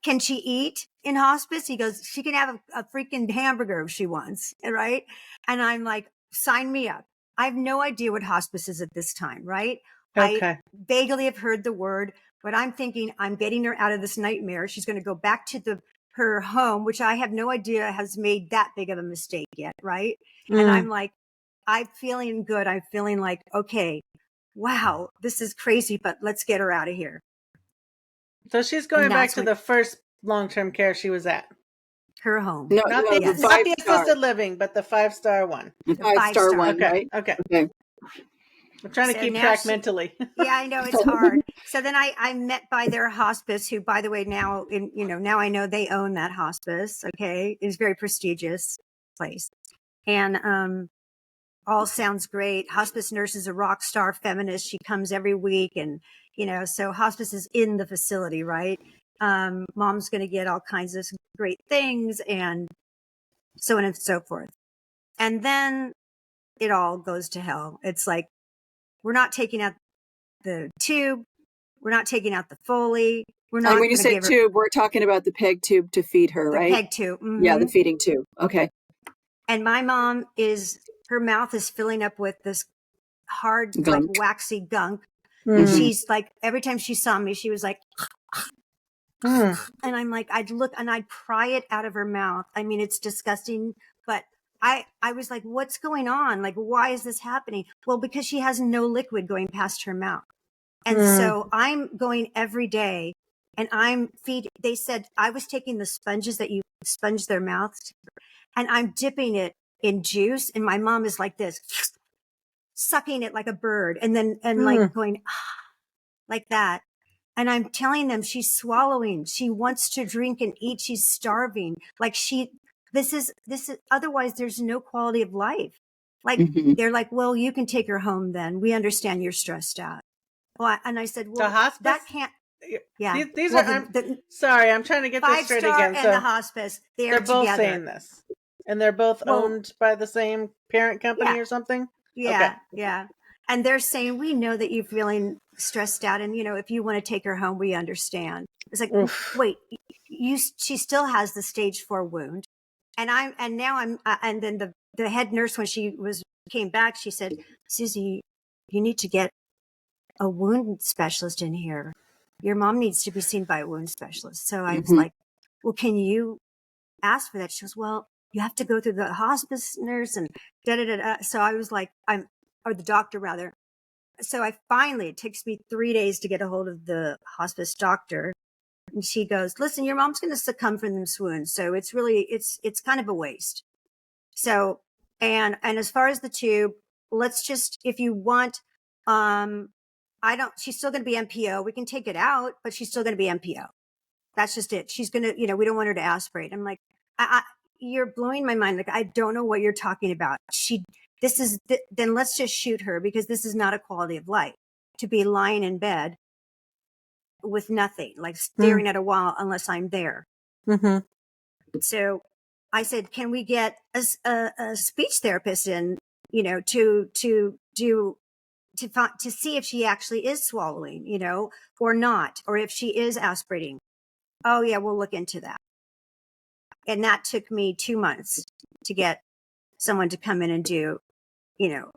can she eat in hospice? He goes, she can have a freaking hamburger if she wants. Right. And I'm like, sign me up. I have no idea what hospice is at this time. Right. Okay. I vaguely have heard the word, but I'm thinking I'm getting her out of this nightmare. She's going to go back to her home, which I have no idea has made that big of a mistake yet. Right. And I'm like, I'm feeling good. I'm feeling like, okay, wow, this is crazy, but let's get her out of here. So she's going back to the first long-term care she was at. Her home. No, not the the assisted living, but the 5-star one. The 5-star one, okay. right? Okay. I'm trying to keep track mentally. Yeah, I know it's hard. So then I met by their hospice, who, by the way, now I know they own that hospice. Okay, it's a very prestigious place, and all sounds great. Hospice nurse is a rock star feminist. She comes every week, and so hospice is in the facility, right? Mom's going to get all kinds of great things, and so on and so forth. And then it all goes to hell. It's like, we're not taking out the tube. We're not taking out the Foley. We're not. And when you say tube, we're talking about the peg tube to feed her, right? The peg tube. Mm-hmm. Yeah, the feeding tube. Okay. And my mom her mouth is filling up with this hard, like waxy gunk. Mm-hmm. And she's like, every time she saw me, she was like, and I'm like, I'd look and I'd pry it out of her mouth. I mean, it's disgusting, but I was like, what's going on? Like, why is this happening? Well, because she has no liquid going past her mouth. And so I'm going every day and they said I was taking the sponges that you sponge their mouths and I'm dipping it in juice. And my mom is like this, sucking it like a bird and like going like that. And I'm telling them she's swallowing. She wants to drink and eat. She's starving. Like this is, otherwise there's no quality of life. Like, they're like, well, you can take her home then. We understand you're stressed out. Well, and I said, well, that can't. Yeah. These are, sorry, I'm trying to get this straight again. And the hospice, they're both together. saying this. And they're both owned by the same parent company or something? Yeah. Okay. Yeah. And they're saying, we know that you're feeling stressed out. And, if you want to take her home, we understand. It's like, wait, she still has the stage 4 wound. And then the head nurse, when she came back, she said, Susie, you need to get a wound specialist in here. Your mom needs to be seen by a wound specialist. So I was like, well, can you ask for that? She goes, well, you have to go through the hospice nurse and da-da-da-da. So I was like, or the doctor rather. so it takes me 3 days to get a hold of the hospice doctor. And she goes, listen, your mom's going to succumb from them swoons. So it's really, it's kind of a waste. So, and as far as the tube, let's just, if you want, she's still going to be MPO. We can take it out, but she's still going to be MPO. That's just it. She's going to, we don't want her to aspirate. I'm like, you're blowing my mind. Like, I don't know what you're talking about. Then let's just shoot her, because this is not a quality of life to be lying in bed with nothing, like staring at a wall unless I'm there. Mm-hmm. So I said, can we get a speech therapist in, to see if she actually is swallowing, or not, or if she is aspirating. Oh yeah, we'll look into that. And that took me 2 months to get someone to come in and do Now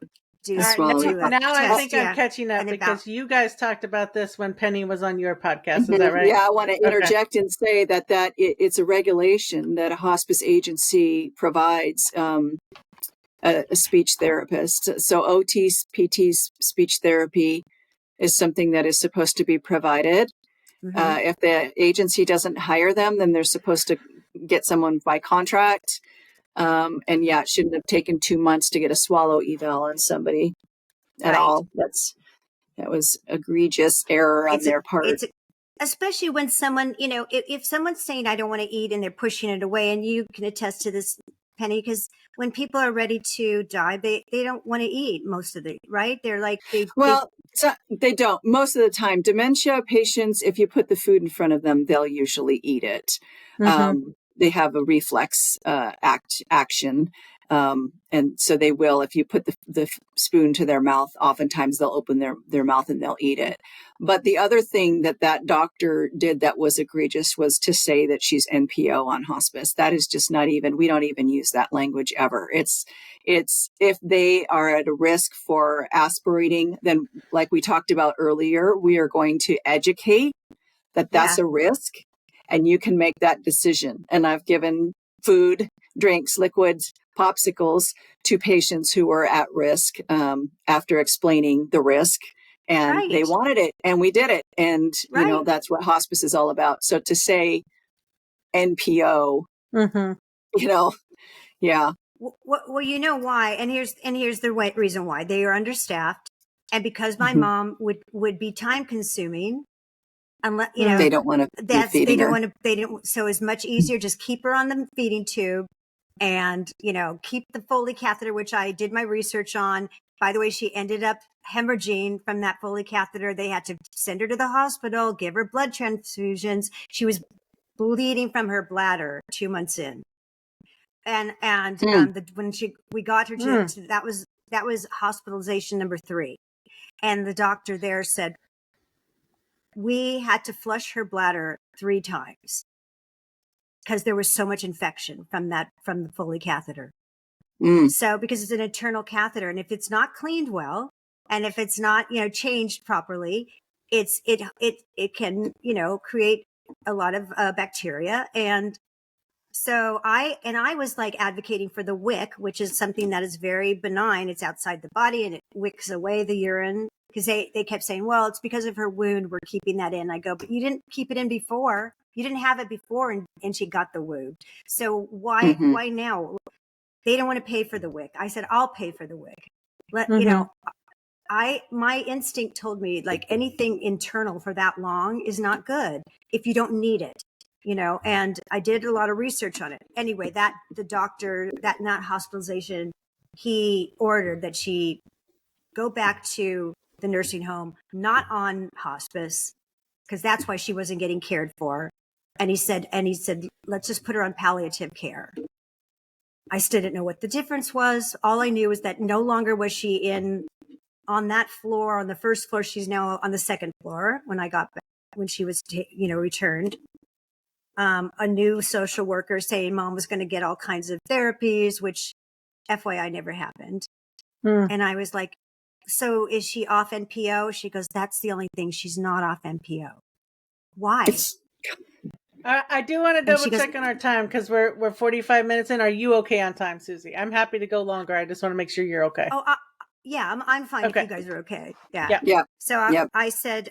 I think I'm catching up, because you guys talked about this when Penny was on your podcast. Is that right? Yeah, I want to interject and say that it's a regulation that a hospice agency provides a speech therapist. So OT, PT, speech therapy is something that is supposed to be provided. Mm-hmm. If the agency doesn't hire them, then they're supposed to get someone by contract. And yeah, it shouldn't have taken 2 months to get a swallow eval on somebody at all. That was egregious error on their part. Especially when someone, if someone's saying, I don't want to eat, and they're pushing it away, and you can attest to this, Penny, because when people are ready to die, they don't want to eat most of right? They're like, they don't. Most of the time, dementia patients, if you put the food in front of them, they'll usually eat it. Mm-hmm. They have a reflex action. And so they will, if you put the spoon to their mouth, oftentimes they'll open their mouth and they'll eat it. But the other thing that doctor did that was egregious was to say that she's NPO on hospice. That is just not even, we don't even use that language ever. It's if they are at a risk for aspirating, then like we talked about earlier, we are going to educate that's a risk, and you can make that decision. And I've given food, drinks, liquids, popsicles to patients who were at risk after explaining the risk, and they wanted it, and we did it. And, that's what hospice is all about. So to say NPO, yeah. Well, you know why? And here's the reason why. They are understaffed. And because my mom would be time consuming, unless, they don't want to be feeding her. So it's much easier, just keep her on the feeding tube. And, keep the Foley catheter, which I did my research on. By the way, she ended up hemorrhaging from that Foley catheter. They had to send her to the hospital, give her blood transfusions. She was bleeding from her bladder 2 months in. And when we got her to, that was hospitalization number 3. And the doctor there said, we had to flush her bladder 3 times. Because there was so much infection from the Foley catheter. So because it's an internal catheter, and if it's not cleaned well, and if it's not changed properly, it can create a lot of bacteria. And so I was like advocating for the wick, which is something that is very benign. It's outside the body and it wicks away the urine, because they kept saying, well, it's because of her wound we're keeping that in. I go, but you didn't keep it in before. You didn't have it before, and she got the wound. So why now? They don't want to pay for the wick. I said, I'll pay for the wick. My instinct told me, like, anything internal for that long is not good if you don't need it, and I did a lot of research on it. Anyway, the doctor, that not hospitalization, he ordered that she go back to the nursing home, not on hospice, because that's why she wasn't getting cared for. And he said, let's just put her on palliative care. I still didn't know what the difference was. All I knew was that no longer was she on that floor, on the first floor. She's now on the second floor when she was, returned. A new social worker saying mom was going to get all kinds of therapies, which FYI never happened. And I was like, so is she off NPO? She goes, that's the only thing. She's not off NPO. Why? I do want to double check on our time, because we're 45 minutes in. Are you okay on time, Susie? I'm happy to go longer. I just want to make sure you're okay. Oh, Yeah, I'm fine Okay. if you guys are okay. Yeah. Yeah. Yeah. So I said,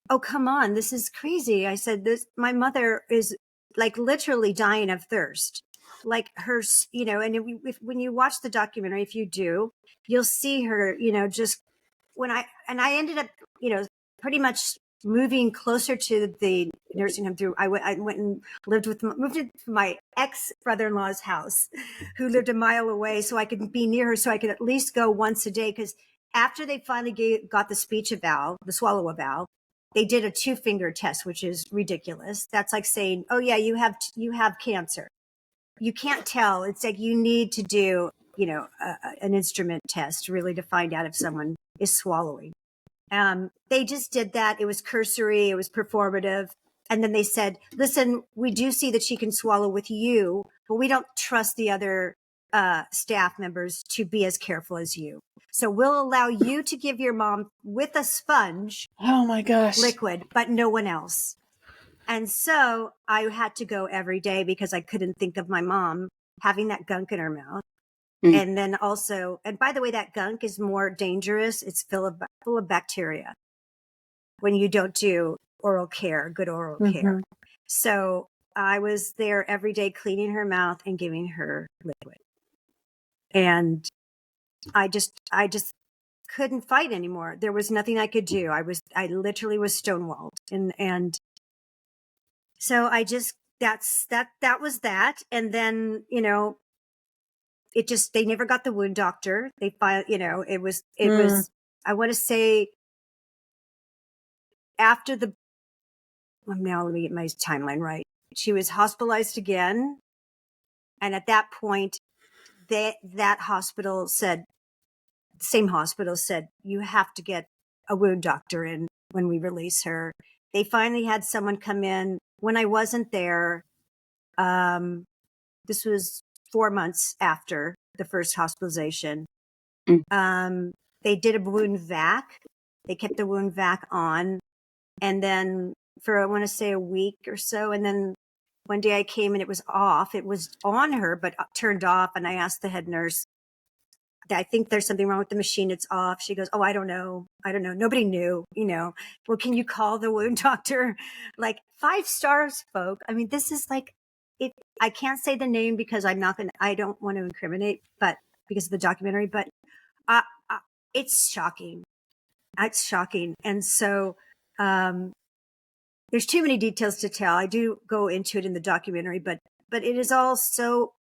oh, come on, this is crazy. I said, my mother is like literally dying of thirst. Like her, and when you watch the documentary, if you do, you'll see her, just I ended up, pretty much moving closer to the nursing home I went and moved to my ex-brother-in-law's house, who lived a mile away, so I could be near her, so I could at least go once a day. Because after they finally got the swallow valve, they did a 2-finger test, which is ridiculous. That's like saying, oh yeah, you have cancer. You can't tell. It's like you need to do, an instrument test really to find out if someone is swallowing. They just did that. It was cursory. It was performative. And then they said, listen, we do see that she can swallow with you, but we don't trust the other staff members to be as careful as you. So we'll allow you to give your mom with a sponge. Oh my gosh. Liquid, but no one else. And so I had to go every day because I couldn't think of my mom having that gunk in her mouth. Mm. And then also, and by the way, that gunk is more dangerous. It's full of bacteria when you don't do good oral care. So I was there every day cleaning her mouth and giving her liquid. And I just couldn't fight anymore. There was nothing I could do. I literally was stonewalled. And so I just, that was that. And then, they never got the wound doctor. They filed, it was, I want to say after now let me get my timeline right. She was hospitalized again. And at that point, that hospital said, same hospital said, you have to get a wound doctor in when we release her. They finally had someone come in when I wasn't there. This was 4 months after the first hospitalization. They did a wound vac. They kept the wound vac on. And then for, I want to say, a week or so. And then one day I came and it was off. It was on her, but turned off. And I asked the head nurse, I think there's something wrong with the machine. It's off. She goes, oh, I don't know. Nobody knew, well, can you call the wound doctor? Like 5 stars, folk. I mean, this is like, I can't say the name because I don't want to incriminate, but because of the documentary, but it's shocking. It's shocking. And so, there's too many details to tell. I do go into it in the documentary, but it is all so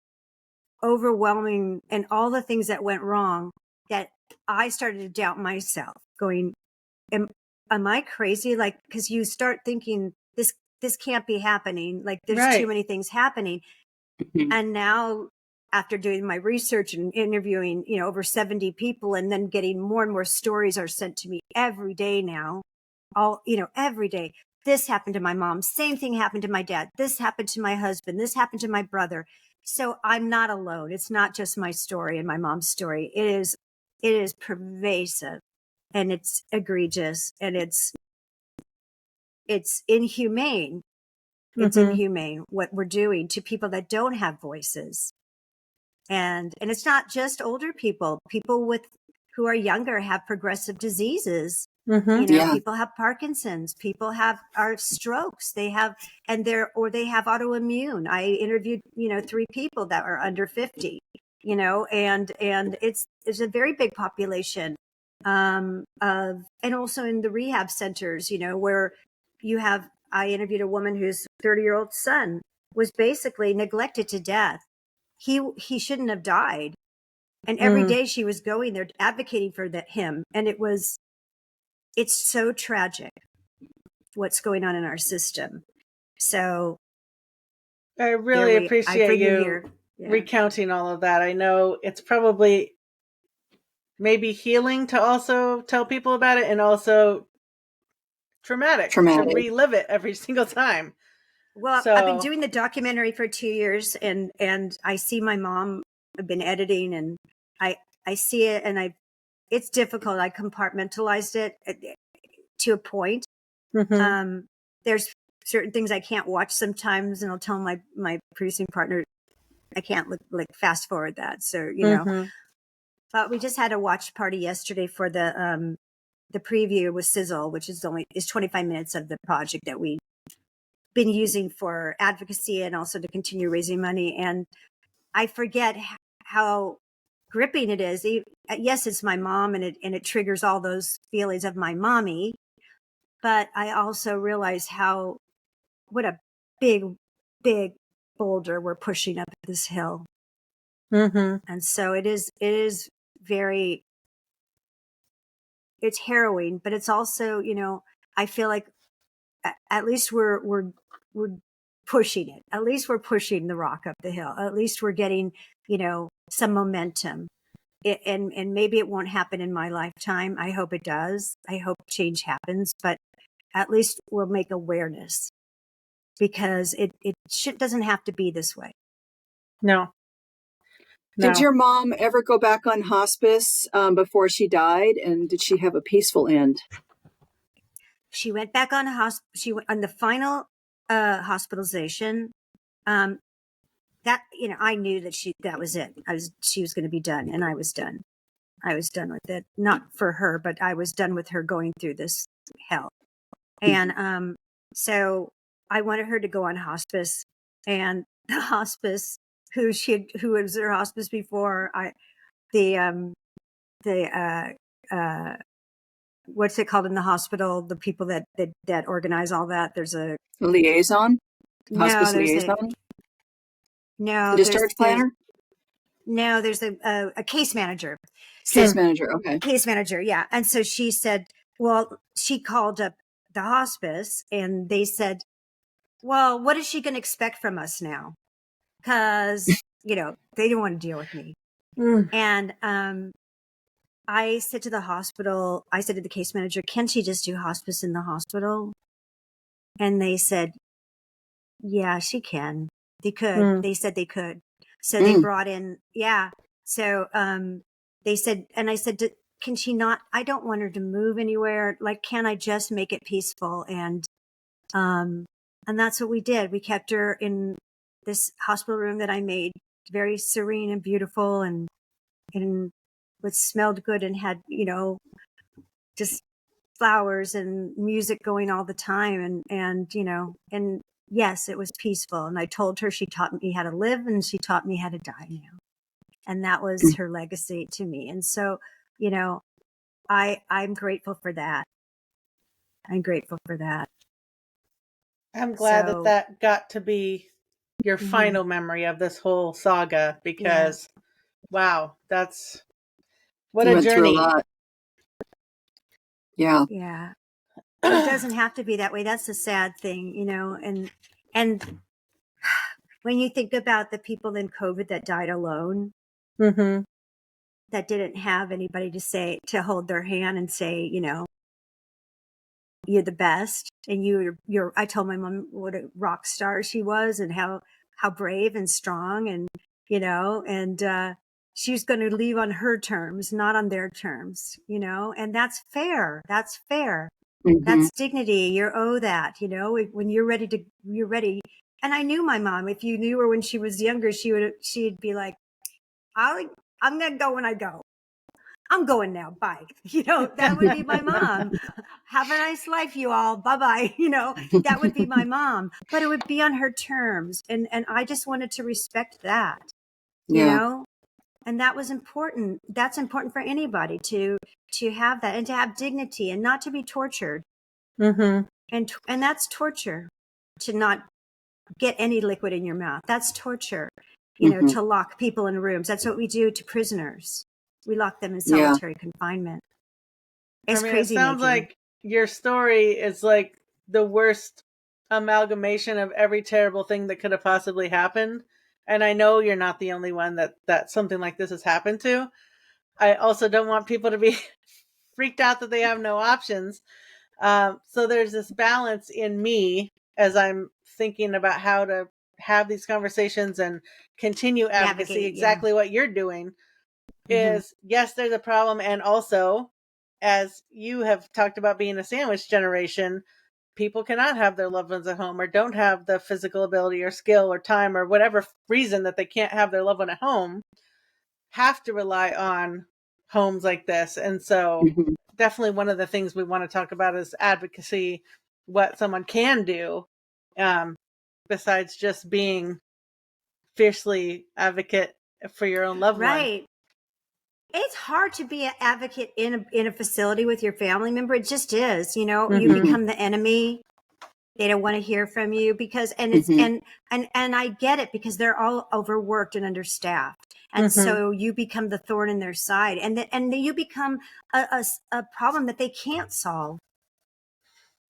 overwhelming, and all the things that went wrong that I started to doubt myself, going, am I crazy? Like, cause you start thinking this can't be happening. Like there's too many things happening. And now after doing my research and interviewing, over 70 people, and then getting more and more stories are sent to me every day now, every day. This happened to my mom. Same thing happened to my dad. This happened to my husband. This happened to my brother. So I'm not alone. It's not just my story and my mom's story. It is pervasive, and it's egregious, and it's inhumane. It's inhumane what we're doing to people that don't have voices. And it's not just older people. People who are younger have progressive diseases. People have Parkinson's, people are strokes, they have autoimmune. I interviewed, 3 people that are under 50, and it's a very big population, and also in the rehab centers, where I interviewed a woman whose 30-year-old son was basically neglected to death. He shouldn't have died. And every day she was going there advocating for him. And it's so tragic what's going on in our system. So I really appreciate you recounting all of that. I know it's probably maybe healing to also tell people about it, and also traumatic. To relive it every single time. Well, I've been doing the documentary for 2 years, and I see my mom. I've been editing, and I see it, and it's difficult. I compartmentalized it to a point. There's certain things I can't watch sometimes, and I'll tell my producing partner, I can't fast forward that. So, But we just had a watch party yesterday for the preview with Sizzle, which is 25 minutes of the project that we've been using for advocacy and also to continue raising money. And I forget how gripping it is. Yes, it's my mom, and it triggers all those feelings of my mommy. But I also realize what a big, big boulder we're pushing up this hill. Mm-hmm. And so it is very, it's harrowing, but it's also, I feel like at least we're pushing it. At least we're pushing the rock up the hill. At least we're getting, some momentum. And maybe it won't happen in my lifetime. I hope it does. I hope change happens, but at least we'll make awareness, because it doesn't have to be this way. No. Did your mom ever go back on hospice before she died? And did she have a peaceful end? She went back on hospice. She went on the final hospitalization. That, I knew that was it. She was going to be done, and I was done. I was done with it. Not for her, but I was done with her going through this hell. And so I wanted her to go on hospice, and the hospice who was her hospice before, what's it called in the hospital? The people that organize all that. There's a liaison. Hospice no, liaison. No, discharge planner. No, there's a case manager. Case manager. Okay. Case manager. Yeah. And so she said, well, she called up the hospice, and they said, well, what is she going to expect from us now? Because, they don't want to deal with me. And I said to the case manager, can she just do hospice in the hospital? And they said, yeah, she can. They could. They said they could. So they brought in, yeah. So they said, and I said, can she not? I don't want her to move anywhere. Like, can I just make it peaceful? And that's what we did. We kept her in this hospital room that I made, very serene and beautiful, and what smelled good, and had, just flowers and music going all the time. And yes, it was peaceful. And I told her she taught me how to live, and she taught me how to die now. And that was her legacy to me. And so, I'm grateful for that. I'm grateful for that. I'm glad that got to be your final memory of this whole saga, because wow, that's what a journey. Through a lot. Yeah. Yeah. It doesn't have to be that way. That's the sad thing, and when you think about the people in COVID that died alone, that didn't have anybody to hold their hand and say, you're the best. And I told my mom what a rock star she was, and how brave and strong, and, and she was going to leave on her terms, not on their terms, and that's fair. That's fair. That's dignity. You owe that, when you're ready. And I knew my mom. If you knew her when she was younger, she'd be like, I'm going to go when I go. I'm going now. Bye. That would be my mom. Have a nice life, you all. Bye-bye. That would be my mom, but it would be on her terms. And I just wanted to respect that, and that was important. That's important for anybody to have that, and to have dignity, and not to be tortured. And that's torture, to not get any liquid in your mouth. That's torture, to lock people in rooms. That's what we do to prisoners. We lock them in solitary confinement. It's crazy. It sounds like your story is like the worst amalgamation of every terrible thing that could have possibly happened. And I know you're not the only one that something like this has happened to. I also don't want people to be freaked out that they have no options. So there's this balance in me as I'm thinking about how to have these conversations and continue advocacy, exactly what you're doing. Is yes, there's a problem. And also, as you have talked about being a sandwich generation, people cannot have their loved ones at home, or don't have the physical ability or skill or time, or whatever reason that they can't have their loved one at home, have to rely on homes like this. And so Mhm. definitely one of the things we want to talk about is advocacy, what someone can do, besides just being fiercely advocate for your own loved one. Right. It's hard to be an advocate in a facility with your family member. It just is, you know, you Mhm. become the enemy. They don't want to hear from you because, and it's, Mhm. and I get it because they're all overworked and understaffed. And Mhm. so you become the thorn in their side, and you become a problem that they can't solve.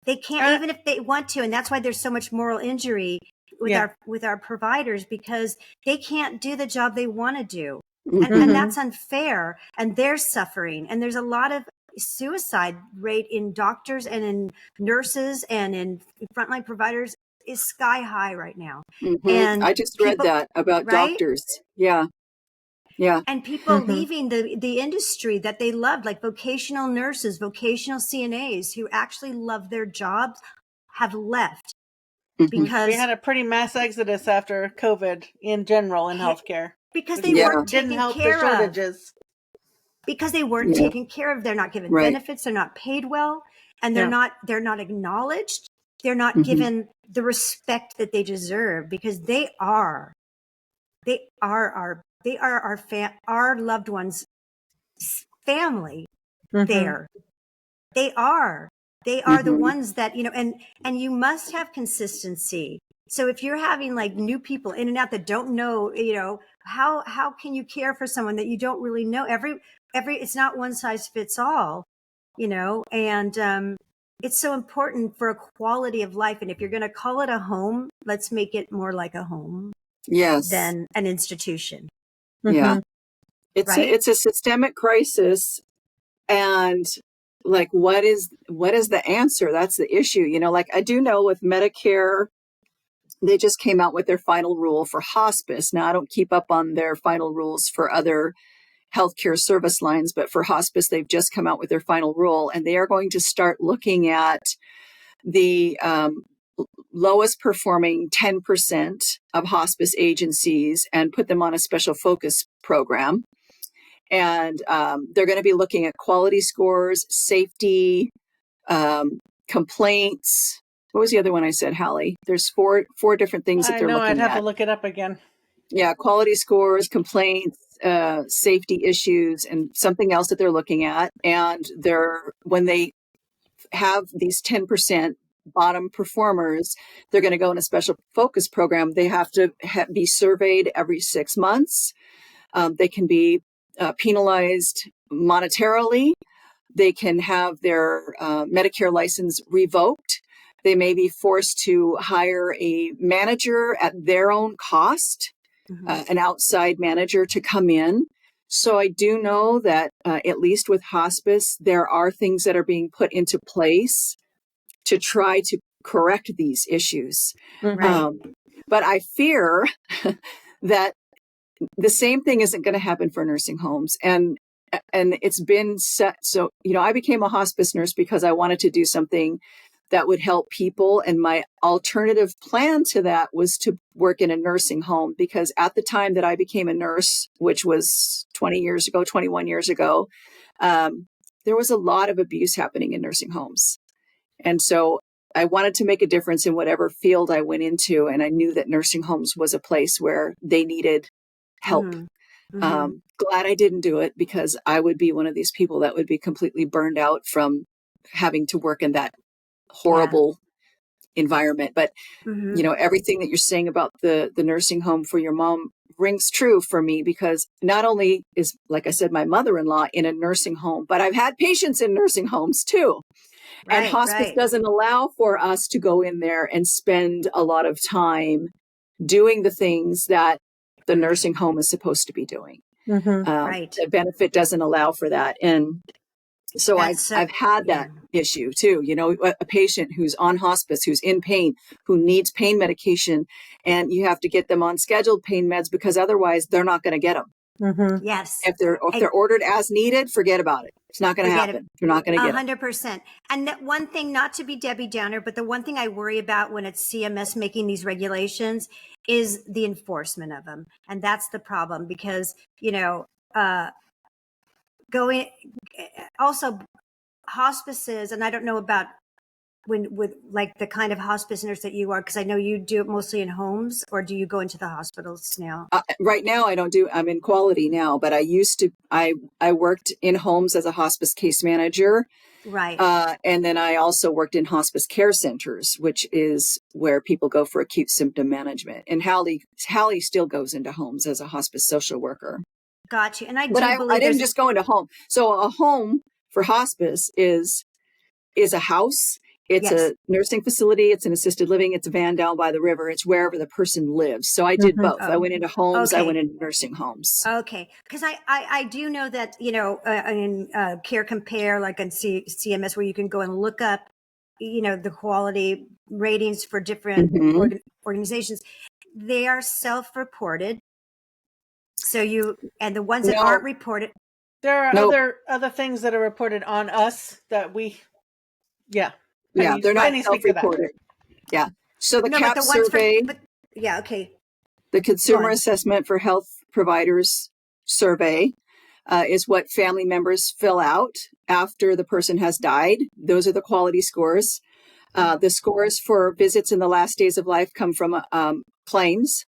They can't, even if they want to. And that's why there's so much moral injury with Yeah. our providers, because they can't do the job they want to do. Mhm. And that's unfair, and they're suffering. And there's a lot of suicide rate in doctors and in nurses and in frontline providers is sky high right now. Mhm. And I just read people, that about right? doctors. Yeah. Yeah. And people Mhm. leaving the industry that they loved, like vocational nurses, vocational CNAs who actually love their jobs, have left Mhm. because We had a pretty mass exodus after COVID in general in healthcare. because which they Yeah. weren't didn't taken help the care of. shortages. Because they weren't Yeah. taken care of. They're not given Right. benefits. They're not paid well, and Yeah. they're not acknowledged. They're not Mhm. given the respect that they deserve, because they are our loved ones' family. Mhm. There, they are the Mhm. ones that, you know, and you must have consistency. So if you're having like new people in and out that don't know, you know, how can you care for someone that you don't really know? Every it's not one size fits all, you know, and it's so important for a quality of life. And if you're going to call it a home, let's make it more like a home Yes. than an institution, Yeah. Mhm. right? It's a systemic crisis, and like what is the answer? That's the issue. You know, like I do know with Medicare, they just came out with their final rule for hospice. Now I don't keep up on their final rules for other healthcare service lines, but for hospice, they've just come out with their final rule, and they are going to start looking at the lowest performing 10% of hospice agencies and put them on a special focus program. And they're going to be looking at quality scores, safety, complaints. What was the other one I said, Halley? There's four different things that I they're know I'd looking have to at. look it up again. Yeah, quality scores, complaints, safety issues, and something else that they're looking at. And when they have these 10% bottom performers, they're going to go in a special focus program. They have to be surveyed every 6 months. They can be penalized monetarily. They can have their Medicare license revoked. They may be forced to hire a manager at their own cost, an outside manager to come in. So I do know that at least with hospice, there are things that are being put into place to try to correct these issues. Mhm. Right. But I fear that the same thing isn't going to happen for nursing homes. And it's been set. So, you know, I became a hospice nurse because I wanted to do something that would help people. And my alternative plan to that was to work in a nursing home, because at the time that I became a nurse, which was 21 years ago, there was a lot of abuse happening in nursing homes. And so I wanted to make a difference in whatever field I went into. And I knew that nursing homes was a place where they needed help. Glad I didn't do it, because I would be one of these people that would be completely burned out from having to work in that horrible environment. But, you know, everything that you're saying about the nursing home for your mom rings true for me, because not only is, like I said, my mother-in-law in a nursing home, but I've had patients in nursing homes too. And Right, hospice right. doesn't allow for us to go in there and spend a lot of time doing the things that the nursing home is supposed to be doing. Mhm. Right. The benefit doesn't allow for that. And so That's I've had that issue too. You know, a patient who's on hospice, who's in pain, who needs pain medication, and you have to get them on scheduled pain meds, because otherwise they're not going to get them. Mhm. Yes. If they're ordered as needed, forget about it. It's not going to Forget it. happen. They're not going to get them. 100%. And that one thing, not to be Debbie Downer, but the one thing I worry about when it's CMS making these regulations is the enforcement of them. And that's the problem, because, you know, going also hospices, and I don't know about with like the kind of hospice nurse that you are, because I know you do it mostly in homes, or do you go into the hospitals now? Right now, I'm in quality now, but I worked in homes as a hospice case manager. Right. And then I also worked in hospice care centers, which is where people go for acute symptom management. And Halley still goes into homes as a hospice social worker. Got you. And I But do I believe didn't just go into home. So a home for hospice is a house. It's Yes. a nursing facility. It's an assisted living. It's a van down by the river. It's wherever the person lives. So I did both. I went into homes. I went into nursing homes. Okay. Because I do know that, in Care Compare, like on CMS, where you can go and look up, the quality ratings for different organizations. They are self-reported. So and the ones that aren't reported. There are other things that are reported on us that we, Penny, they're not self-reported. Yeah. So the CAP survey. The Consumer Assessment for Health Providers survey is what family members fill out after the person has died. Those are the quality scores. The scores for visits in the last days of life come from claims.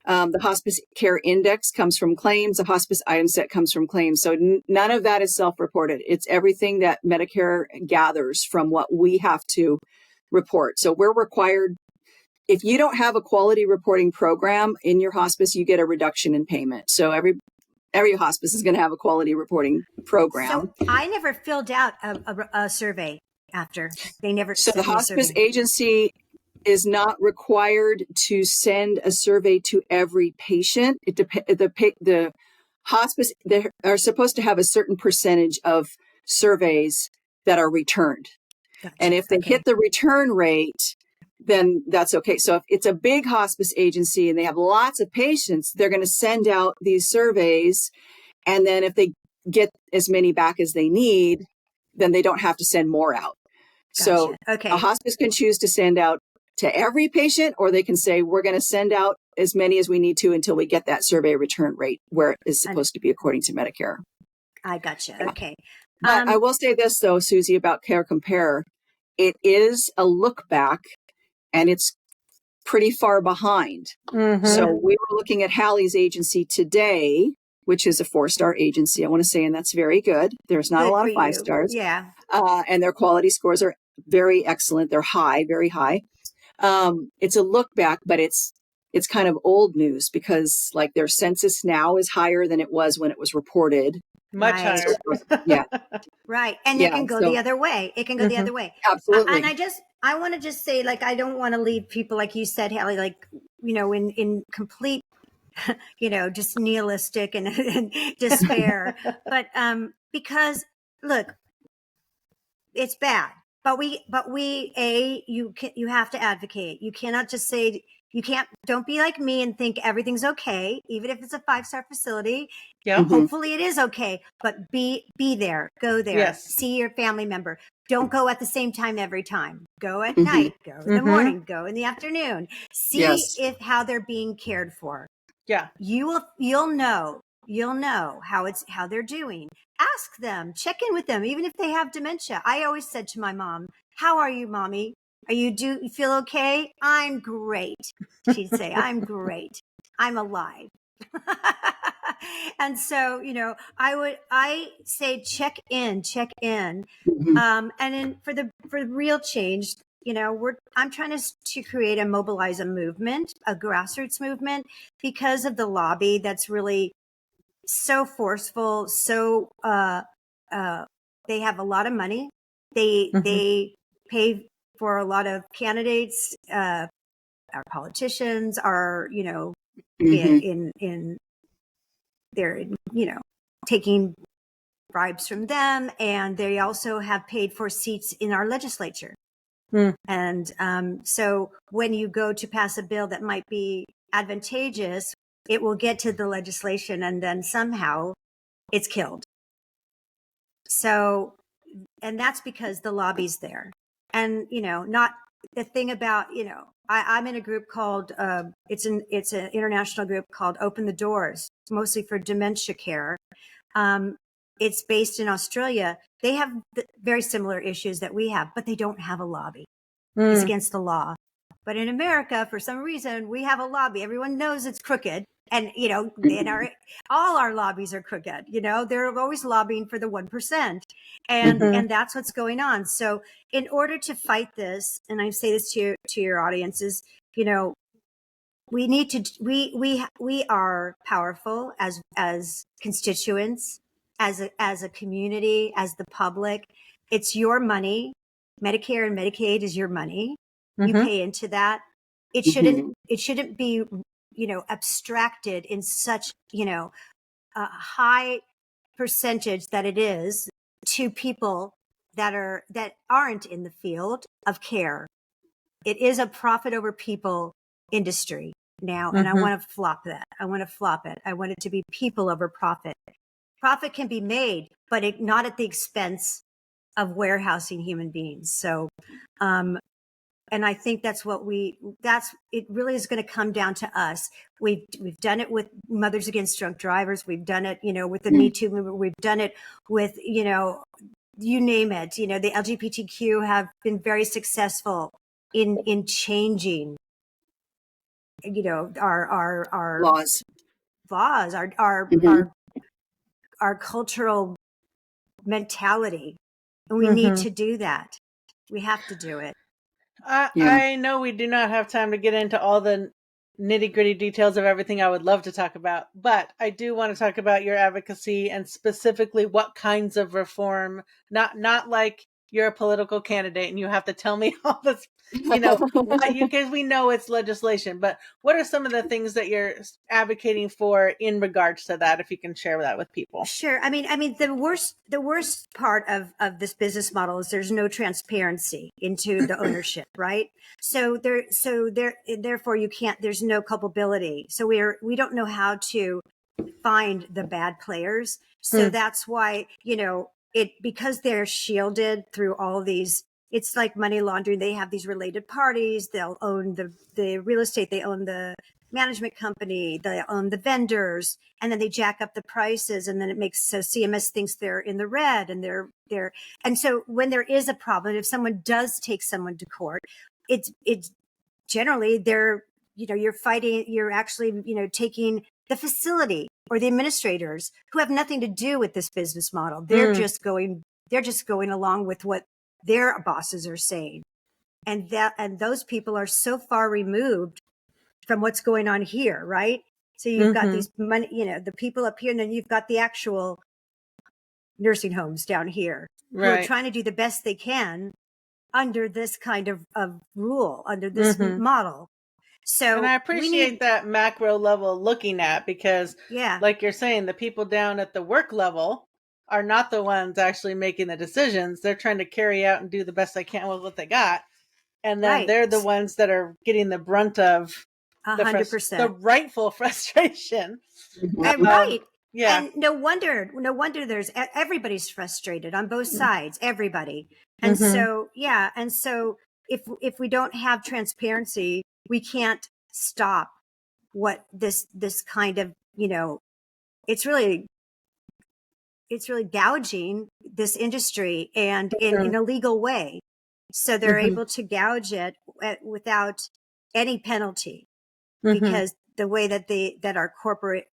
The hospice care index comes from claims. The hospice item set comes from claims. So none of that is self-reported. It's everything that Medicare gathers from what we have to report. So we're required, if you don't have a quality reporting program in your hospice, you get a reduction in payment. So every hospice is going to have a quality reporting program. So I never filled out a survey after. They never. So the hospice agency is not required to send a survey to every patient. The hospice, they are supposed to have a certain percentage of surveys that are returned. Gotcha. And if they hit the return rate, then that's okay. So if it's a big hospice agency and they have lots of patients, they're going to send out these surveys. And then if they get as many back as they need, then they don't have to send more out. Gotcha. So a hospice can choose to send out to every patient, or they can say, we're going to send out as many as we need to until we get that survey return rate where it is supposed to be according to Medicare. I gotcha. Okay. But I will say this, though, Susie, about Care Compare. It is a look back, and it's pretty far behind. So we were looking at Halley's agency today, which is a 4-star agency, I want to say, and that's very good. There's not a lot of 5 stars. Yeah. And their quality scores are very excellent. They're high, very high. It's a look back, but it's kind of old news because like their census now is higher than it was when it was reported. Much higher. Yeah. Right. And it can go the other way. It can go the other way. Absolutely. And I want to just say, like, I don't want to leave people, like you said, Halley, like, in complete, just nihilistic and despair. But, because look, it's bad. But you have to advocate. You cannot just say, don't be like me and think everything's okay, even if it's a 5-star facility. Yeah. Hopefully it is okay, but be there, go there, yes. See your family member. Don't go at the same time every time. Go at night, go in the morning, go in the afternoon. See how they're being cared for. Yeah. You'll know how they're doing. Ask them, check in with them, even if they have dementia. I always said to my mom, "How are you, mommy? You feel okay?" "I'm great." She'd say, "I'm great. I'm alive." And so, I say, check in. And then for real change, I'm trying to create and mobilize a movement, a grassroots movement, because of the lobby that's really so forceful. So, they have a lot of money. They pay for a lot of candidates. Our politicians are, they're, taking bribes from them, and they also have paid for seats in our legislature. And so when you go to pass a bill that might be advantageous, it will get to the legislation, and then somehow it's killed. So, and that's because the lobby's there. And, not the thing about, I'm in a group called, it's an international group called Open the Doors, mostly for dementia care. it's based in Australia. They have very similar issues that we have, but they don't have a lobby. It's against the law. But in America, for some reason, we have a lobby. Everyone knows it's crooked. And, all our lobbies are crooked. They're always lobbying for the 1%. And that's what's going on. So in order to fight this, and I say this to your audiences, we need to, we are powerful as constituents, as a community, as the public. It's your money. Medicare and Medicaid is your money. You pay into that. It shouldn't be, abstracted in such, a high percentage that it is to people that aren't in the field of care. It is a profit over people industry now. And I want to flop that. I want to flop it. I want it to be people over profit. Profit can be made, but not at the expense of warehousing human beings. So, and I think that's it really is going to come down to us. We've done it with Mothers Against Drunk Drivers. We've done it, with the Me Too movement. We've done it with, you name it. The LGBTQ have been very successful in changing, our laws, our cultural mentality. And we need to do that. We have to do it. I know we do not have time to get into all the nitty-gritty details of everything I would love to talk about, but I do want to talk about your advocacy and specifically what kinds of reform, not like you're a political candidate and you have to tell me all this, because we know it's legislation, but what are some of the things that you're advocating for in regards to that, if you can share that with people? Sure. I mean, the worst part of this business model is there's no transparency into the ownership, right? So therefore there's no culpability. So we don't know how to find the bad players. So that's why, because they're shielded through all these, it's like money laundering. They have these related parties. They'll own the real estate. They own the management company. They own the vendors, and then they jack up the prices. And then it makes so CMS thinks they're in the red, and and so when there is a problem, if someone does take someone to court, it's generally you're fighting. You're actually taking the facility or the administrators who have nothing to do with this business model. They're just going along with what their bosses are saying. And those people are so far removed from what's going on here, right? So you've got these money, the people up here, and then you've got the actual nursing homes down here who are trying to do the best they can under this kind of rule, under this model. So, and I appreciate that macro level looking at, because like you're saying, the people down at the work level are not the ones actually making the decisions. They're trying to carry out and do the best they can with what they got. And then they're the ones that are getting the brunt of 100%. The rightful frustration. Right. Yeah. And no wonder there's everybody's frustrated on both sides, everybody. And so, And so if we don't have transparency, we can't stop what this kind of, it's really gouging this industry, and in a legal way. So they're able to gouge it without any penalty, because the way that our corporate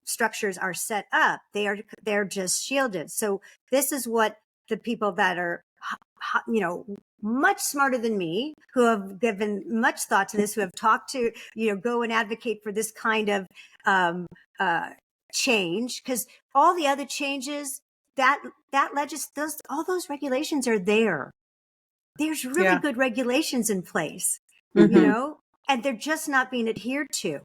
structures are set up, they're just shielded. So this is what the people that are, much smarter than me, who have given much thought to this, who have talked to, go and advocate for this kind of, change, because all the other changes all those regulations are there. There's really good regulations in place, and they're just not being adhered to.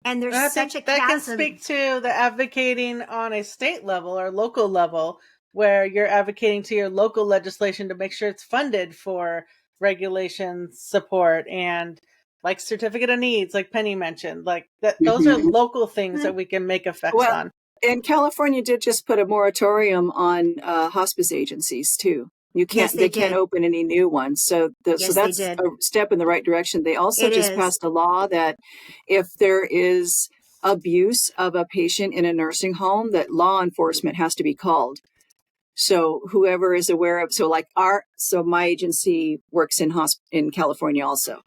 And there's such a chasm. That can speak to the advocating on a state level or local level, where you're advocating to your local legislation to make sure it's funded for regulation support and like certificate of needs, like Penny mentioned, like that. Those are local things that we can make effects on. And California did just put a moratorium on hospice agencies too. You can't, they can't open any new ones. So that's a step in the right direction. They also passed a law that if there is abuse of a patient in a nursing home, that law enforcement has to be called. So whoever is aware of, so my agency works in California also.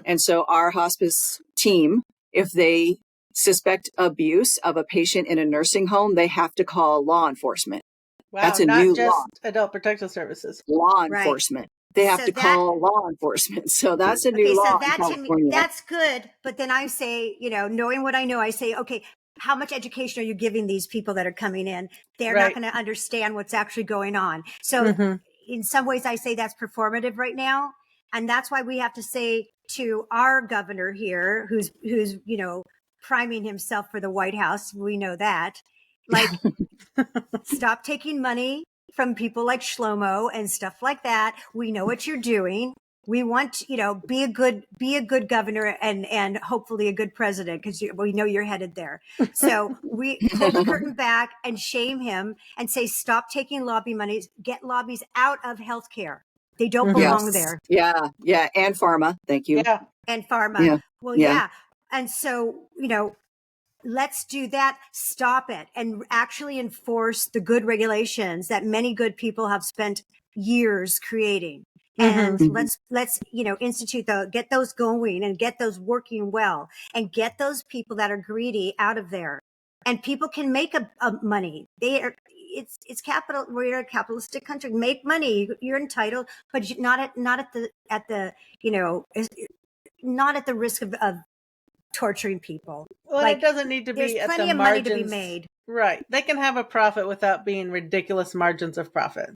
And so our hospice team, if they suspect abuse of a patient in a nursing home, they have to call law enforcement. Wow, That's a not new just law. Adult Protective Services. Law Right. enforcement. They have So to call law enforcement. So that's a new Okay, law so in that to me, California. that's good. But then I say, knowing what I know, I say, okay, how much education are you giving these people that are coming in? They're not Right. going to understand what's actually going on. So in some ways, I say that's performative right now. And that's why we have to say to our governor here, who's priming himself for the White House, we know that, like, stop taking money from people like Shlomo and stuff like that. We know what you're doing. We want, be a good governor and hopefully a good president, because we know you're headed there. So we pull the curtain back and shame him and say, stop taking lobby money, get lobbies out of healthcare. They don't belong there. Yeah. Yeah. And pharma. Thank you. Yeah. And pharma. Yeah. Well, Yeah. yeah. And so, let's do that. Stop it and actually enforce the good regulations that many good people have spent years creating. And let's institute get those going and get those working well and get those people that are greedy out of there. And people can make a money. It's capital. We're a capitalistic country. Make money. You're entitled, but not at the not at the risk of torturing people. Well, it doesn't need to be there's at plenty the of margins. money to be made. Right. They can have a profit without being ridiculous margins of profit.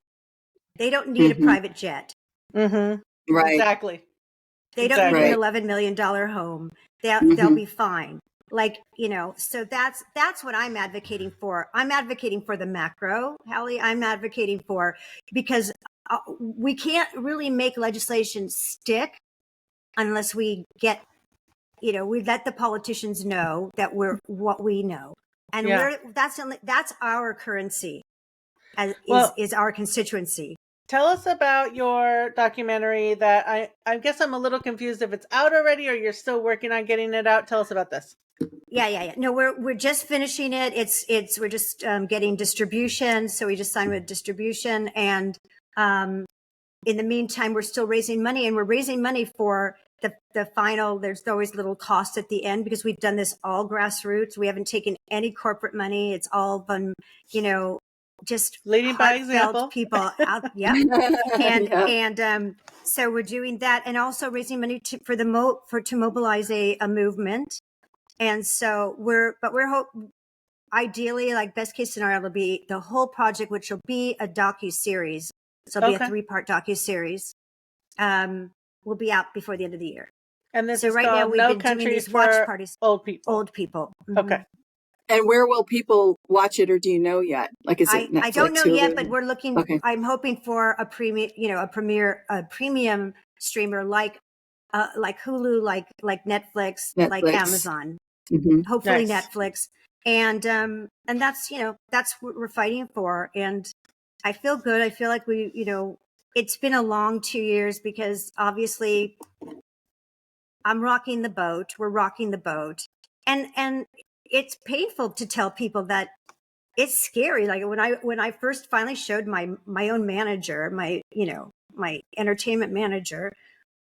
They don't need a private jet. Right. Exactly. They don't need an $11 million home. They'll be fine. So that's what I'm advocating for. I'm advocating for the macro, Halley. I'm advocating for, because we can't really make legislation stick unless we get, we let the politicians know that we're what we know. And that's our currency, is our constituency. Tell us about your documentary that I guess I'm a little confused if it's out already or you're still working on getting it out. Tell us about this. Yeah. No, we're just finishing it. We're just getting distribution. So we just signed with distribution. And in the meantime, we're still raising money, and we're raising money for the final. There's always little cost at the end because we've done this all grassroots. We haven't taken any corporate money. It's all been, just leading by example, people out. Yeah. And so we're doing that, and also raising money to mobilize a movement. And so ideally, like best case scenario, will be the whole project, which will be a docu-series. So it'll be a 3-part docu-series. Will be out before the end of the year. And this so is right called now we've No been Country doing these for watch parties. Old people. Old people. Okay. And where will people watch it, or do you know yet? Like, is it Netflix? I don't know yet, but we're looking. Okay. I'm hoping for a premium streamer like Hulu, like Netflix, like Amazon. Hopefully Netflix, and that's that's what we're fighting for. And I feel good. I feel like it's been a long 2 years because obviously I'm rocking the boat. We're rocking the boat, and it's painful to tell people that it's scary. Like when I first finally showed my own manager, my entertainment manager,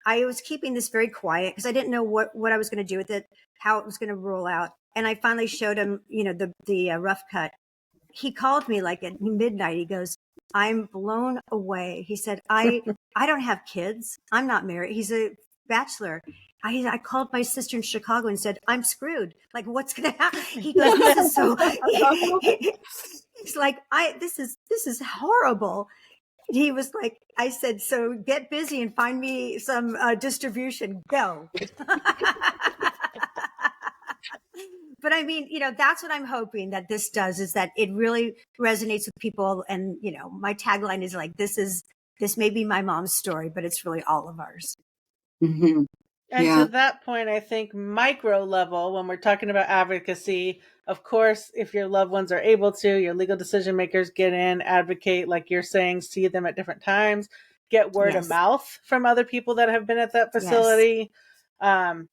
I was keeping this very quiet because I didn't know what I was going to do with it, how it was going to roll out. And I finally showed him, the rough cut. He called me like at midnight. He goes, "I'm blown away." He said, I don't have kids. I'm not married. He's a bachelor. I called my sister in Chicago and said, "I'm screwed. Like, what's going to happen?" He goes, "This is so," he's like, this is horrible. He was like, I said, "So get busy and find me some distribution. Go." But I mean, that's what I'm hoping that this does, is that it really resonates with people. And, my tagline is like, this may be my mom's story, but it's really all of ours. And to that point, I think micro level, when we're talking about advocacy, of course, if your loved ones are able to, your legal decision makers get in, advocate, like you're saying, see them at different times, get word of mouth from other people that have been at that facility. And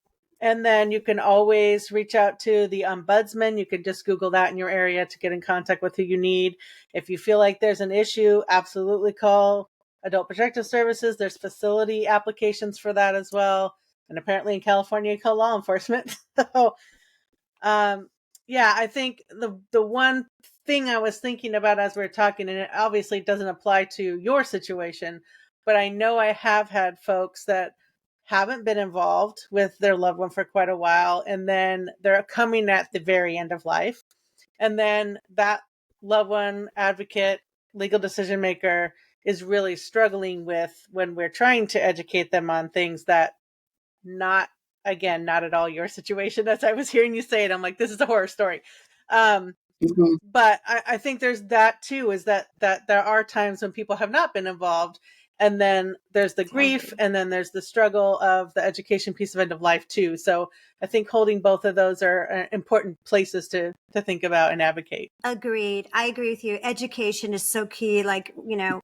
And then you can always reach out to the ombudsman. You can just Google that in your area to get in contact with who you need. If you feel like there's an issue, absolutely call Adult Protective Services. There's facility applications for that as well. And apparently in California, you call law enforcement. So, I think the one thing I was thinking about as we were talking, and it obviously doesn't apply to your situation, but I know I have had folks that haven't been involved with their loved one for quite a while, and then they're coming at the very end of life. And then that loved one advocate, legal decision maker is really struggling with when we're trying to educate them on things that not at all your situation. As I was hearing you say it, I'm like, this is a horror story. But I think there's that too, is that there are times when people have not been involved, and then there's the grief, and then there's the struggle of the education piece of end of life too. So I think holding both of those are important places to think about and advocate. Agreed. I agree with you. Education is so key. Like,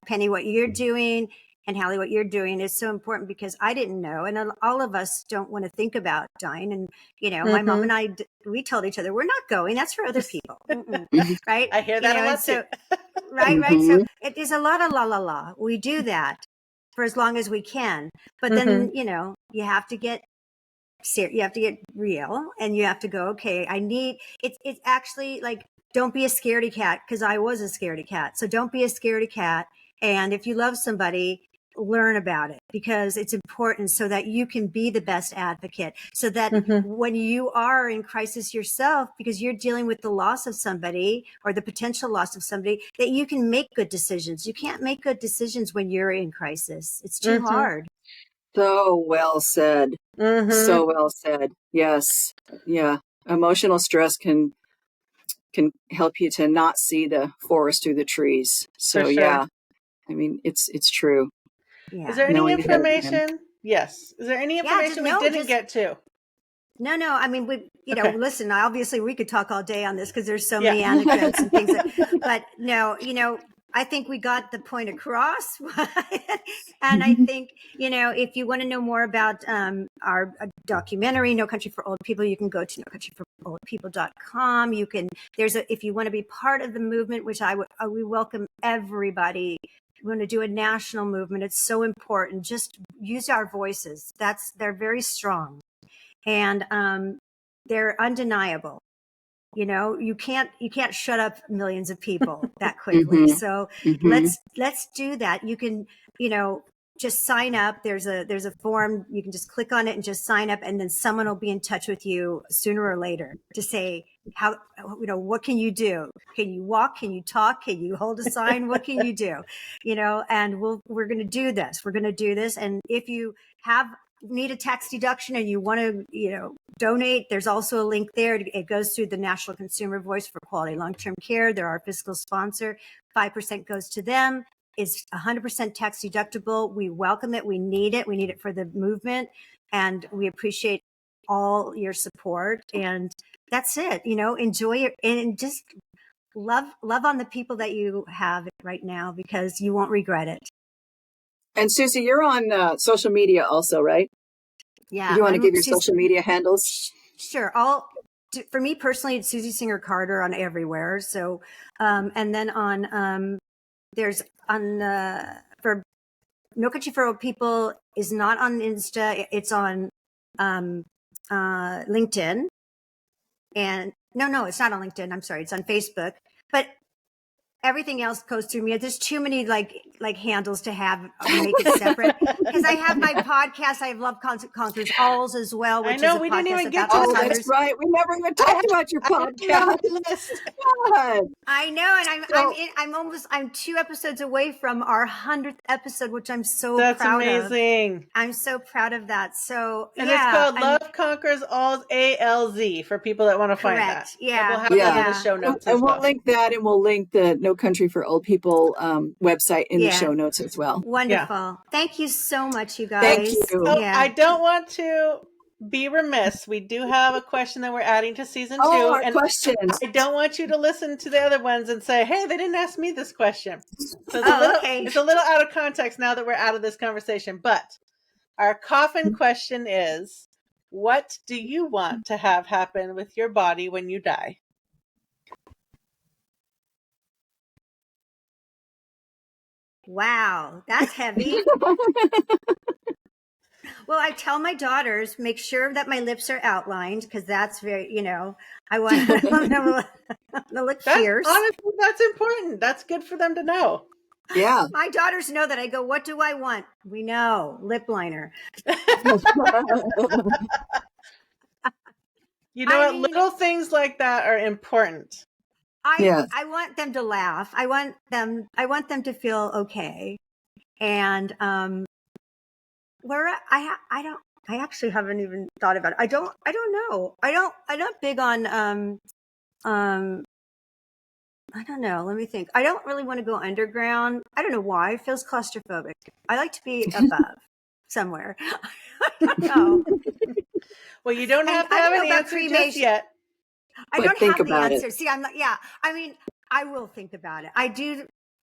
Penny, what you're doing, and Halley, what you're doing is so important, because I didn't know. And all of us don't want to think about dying. And, my mom and I, we told each other, we're not going. That's for other people. Right? I hear that a lot too. Right. So it is a lot of la. We do that for as long as we can. But then, you have to get serious. You have to get real, and you have to go, okay, it's actually like, don't be a scaredy cat, because I was a scaredy cat. So don't be a scaredy cat. And if you love somebody, learn about it, because it's important, so that you can be the best advocate, so that when you are in crisis yourself, because you're dealing with the loss of somebody or the potential loss of somebody, that you can make good decisions. You can't make good decisions when you're in crisis. It's too hard. So well said. So well said. Yes. Yeah. Emotional stress can help you to not see the forest through the trees. So yeah, I mean, it's true. Yeah. Is there any information? Yes. Is there any information we didn't get to? No. I mean, listen, obviously we could talk all day on this, because there's so many anecdotes and things. But no, I think we got the point across. And I think, if you want to know more about our documentary, No Country for Old People, you can go to nocountryforoldpeople.com. If you want to be part of the movement, which we welcome everybody. We want to do a national movement. It's so important. Just use our voices. They're very strong, and they're undeniable. You can't shut up millions of people that quickly. So let's do that. You can, just sign up. There's a form. You can just click on it and just sign up, and then someone will be in touch with you sooner or later to say, what can you do? Can you walk? Can you talk? Can you hold a sign? What can you do? And we're going to do this. We're going to do this. And if you need a tax deduction and you want to, donate, there's also a link there. It goes through the National Consumer Voice for Quality Long-Term Care. They're our fiscal sponsor. 5% goes to them. It's 100% tax deductible. We welcome it. We need it. We need it for the movement. And we appreciate all your support. And that's it. Enjoy it, and just love on the people that you have right now, because you won't regret it. And Susie, you're on social media also, right? Yeah. You want to give your social media handles? Sure. For me personally, it's Susie Singer Carter on everywhere. So, and then on, for No Country for Old People is not on Insta. It's on, LinkedIn. And no, it's not on LinkedIn. I'm sorry. It's on Facebook, but everything else goes through me. There's too many like handles to have, make it separate, because I have my podcast. I have Love Conquers Alz as well. Which I know is a we podcast didn't even get about to Oh, that's right. We never even talked about your podcast. God. I know, and I'm 2 episodes away from our 100th episode, which I'm so That's proud amazing. of. I'm so proud of that. So And it's called Love Conquers Alz, ALZ, for people that want to find that. Yeah. And we'll have that in the show notes and as we'll well. link that, and we'll link the No Country for Old People website in the show notes as well. Wonderful. Yeah. Thank you so much, you guys. Thank you. So I don't want to be remiss. We do have a question that we're adding to season 2. Our and questions. I don't want you to listen to the other ones and say, hey, they didn't ask me this question. So it's a little out of context now that we're out of this conversation. But our coffin question is, What do you want to have happen with your body when you die? Wow, that's heavy. Well, I tell my daughters, make sure that my lips are outlined because that's very, I want them to look fierce. Honestly, that's important. That's good for them to know. Yeah. My daughters know that I go, what do I want? We know, lip liner. Little things like that are important. I want them to laugh. I want them to feel okay. And I actually haven't even thought about it. I don't know. I'm not big on I don't know. Let me think. I don't really want to go underground. I don't know why. It feels claustrophobic. I like to be above somewhere. I don't know. Well, you don't have to have an answer just yet. I don't have the answer. See, I'm not, yeah. I mean, I will think about it. I do.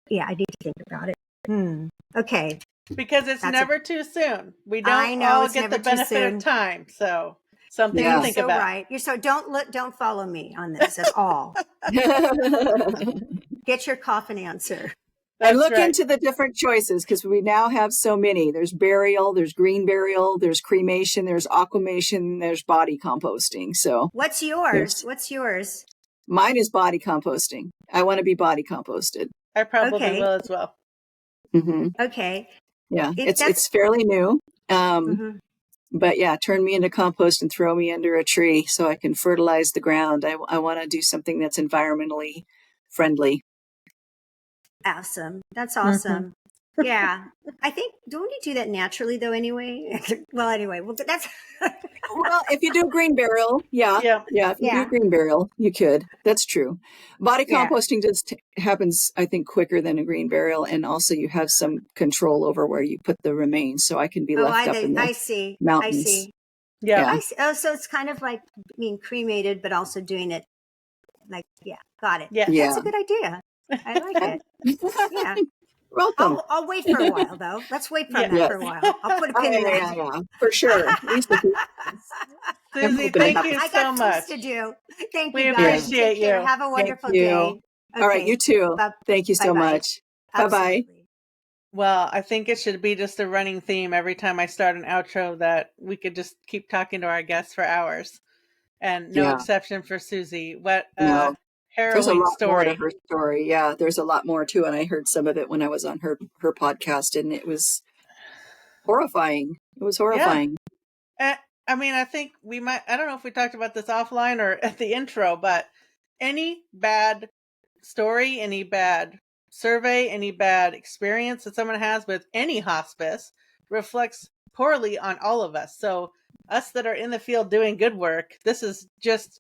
Yeah, I need to think about it. Okay. Because it's never too soon. We don't all get the benefit of time. So something to think about. Right. Don't follow me on this at all. Get your coffin answer. And look into the different choices because we now have so many. There's burial, there's green burial, there's cremation, there's aquamation, there's body composting. So what's yours? Mine is body composting. I want to be body composted. I probably will as well. Mm-hmm. Okay. Yeah, it's fairly new. But yeah, turn me into compost and throw me under a tree so I can fertilize the ground. I want to do something that's environmentally friendly. Awesome. That's awesome. Yeah. I think, don't you do that naturally though anyway? Well, that's... Well, if you do green burial, if you do green burial, you could. That's true. Body composting just happens, I think, quicker than a green burial. And also you have some control over where you put the remains. So I can be left up in the mountains. I see. Yeah. I see. Oh, so it's kind of like being cremated, but also doing it like, got it. Yeah. That's a good idea. I like it. Yeah. Welcome. I'll wait for a while, though. Let's wait for that for a while. I'll put a pin in that. Yeah, for sure. Susie, thank you so much. I got things to do. Thank you, guys. We appreciate you. Have a wonderful day. Okay. All right, you too. Thank you so much. Bye-bye. Well, I think it should be just a running theme every time I start an outro that we could just keep talking to our guests for hours. And no exception for Susie. What harrowing there's a lot story. More to her story. Yeah, there's a lot more too. And I heard some of it when I was on her podcast, and it was horrifying. It was horrifying. Yeah. I mean, I think we might, I don't know if we talked about this offline or at the intro, but any bad story, any bad survey, any bad experience that someone has with any hospice reflects poorly on all of us. So us that are in the field doing good work, this is just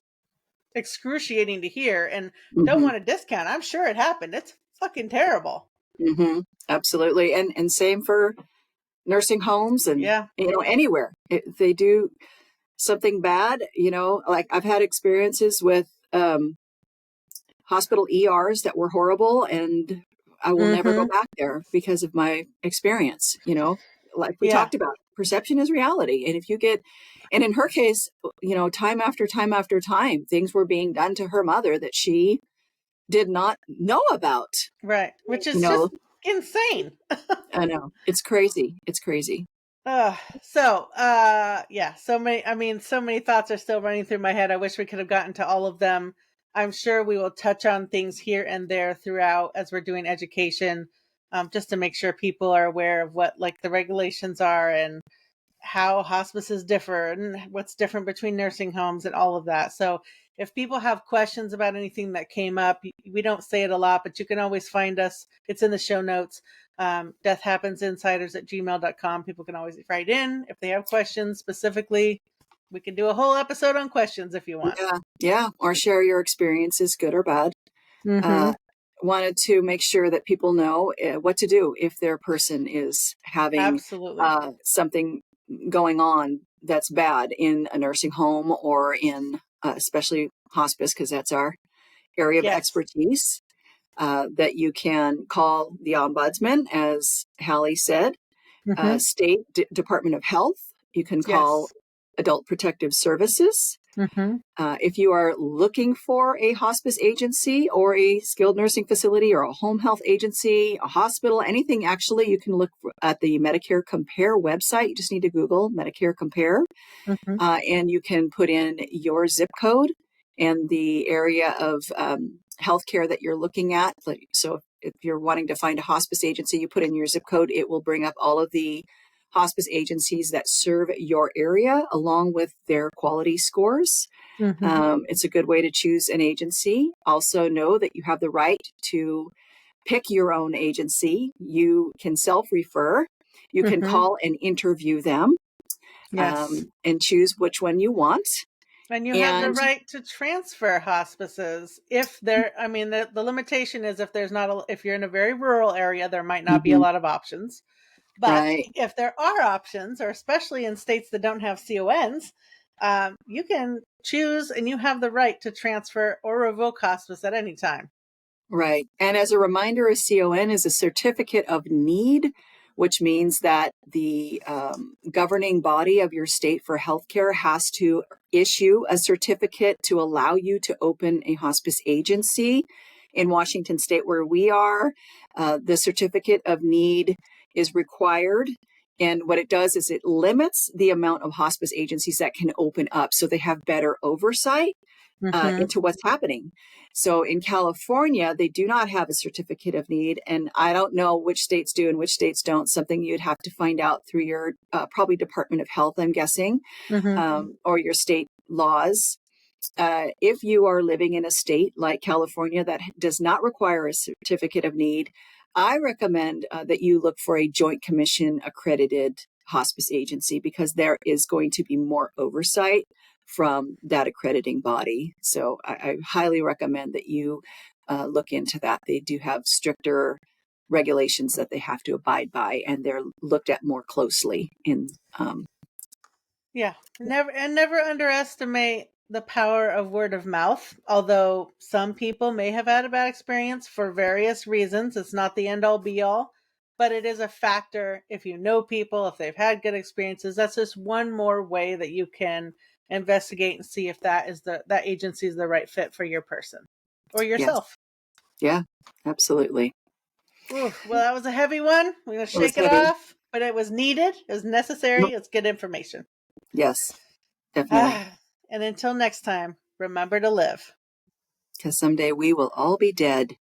excruciating to hear and don't want to discount. I'm sure it happened. It's fucking terrible. Absolutely. And same for nursing homes and, anywhere. They do something bad, like I've had experiences with hospital ERs that were horrible, and I will never go back there because of my experience, like we talked about. Perception is reality. And if you get, and in her case, time after time after time, things were being done to her mother that she did not know about. Right. Which is just insane. I know. It's crazy. It's crazy. So many thoughts are still running through my head. I wish we could have gotten to all of them. I'm sure we will touch on things here and there throughout as we're doing education, just to make sure people are aware of what the regulations are and how hospices differ and what's different between nursing homes and all of that. So if people have questions about anything that came up, we don't say it a lot, but you can always find us. It's in the show notes. deathhappensinsiders@gmail.com. People can always write in if they have questions specifically. We can do a whole episode on questions if you want. Yeah. Or share your experiences, good or bad. Wanted to make sure that people know what to do if their person is having something going on that's bad in a nursing home or in especially hospice, because that's our area of expertise, that you can call the ombudsman, as Halley said, State Department of Health. You can call Adult Protective Services. Mm-hmm. If you are looking for a hospice agency or a skilled nursing facility or a home health agency, a hospital, anything, actually, you can look at the Medicare Compare website. You just need to Google Medicare Compare, Mm-hmm. and you can put in your zip code and the area of healthcare that you're looking at. So if you're wanting to find a hospice agency, you put in your zip code. It will bring up all of the hospice agencies that serve your area along with their quality scores. Mm-hmm. It's a good way to choose an agency. Also know that you have the right to pick your own agency. You can self-refer. You can Mm-hmm. call and interview them, Yes. and choose which one you want. And you have the And right to transfer hospices if there, I mean, the limitation is if there's not if you're in a very rural area, there might not be a Mhm, lot of options. But right, if there are options, or especially in states that don't have CONs, you can choose and you have the right to transfer or revoke hospice at any time. right. And as a reminder, a CON is a certificate of need, which means that the governing body of your state for healthcare has to issue a certificate to allow you to open a hospice agency. In Washington state, where we are, the certificate of need is required. And what it does is it limits the amount of hospice agencies that can open up so they have better oversight Mm-hmm. into what's happening. So in California, they do not have a certificate of need. And I don't know which states do and which states don't. Something you'd have to find out through your probably Department of Health, I'm guessing, Mm-hmm. or your state laws. If you are living in a state like California that does not require a certificate of need, I recommend that you look for a Joint Commission accredited hospice agency, because there is going to be more oversight from that accrediting body. So I highly recommend that you look into that. They do have stricter regulations that they have to abide by, and they're looked at more closely in Yeah, never underestimate the power of word of mouth. Although some people may have had a bad experience for various reasons, it's not the end all be all, but it is a factor. If you know people, if they've had good experiences, that's just one more way that you can investigate and see if that agency is the right fit for your person or yes, yourself. yeah, absolutely. Ooh, well, that was a heavy one. We're gonna It was shake it heavy. off, but it was needed. It was necessary. It's good information. Yes, definitely. And until next time, remember to live. Because someday we will all be dead.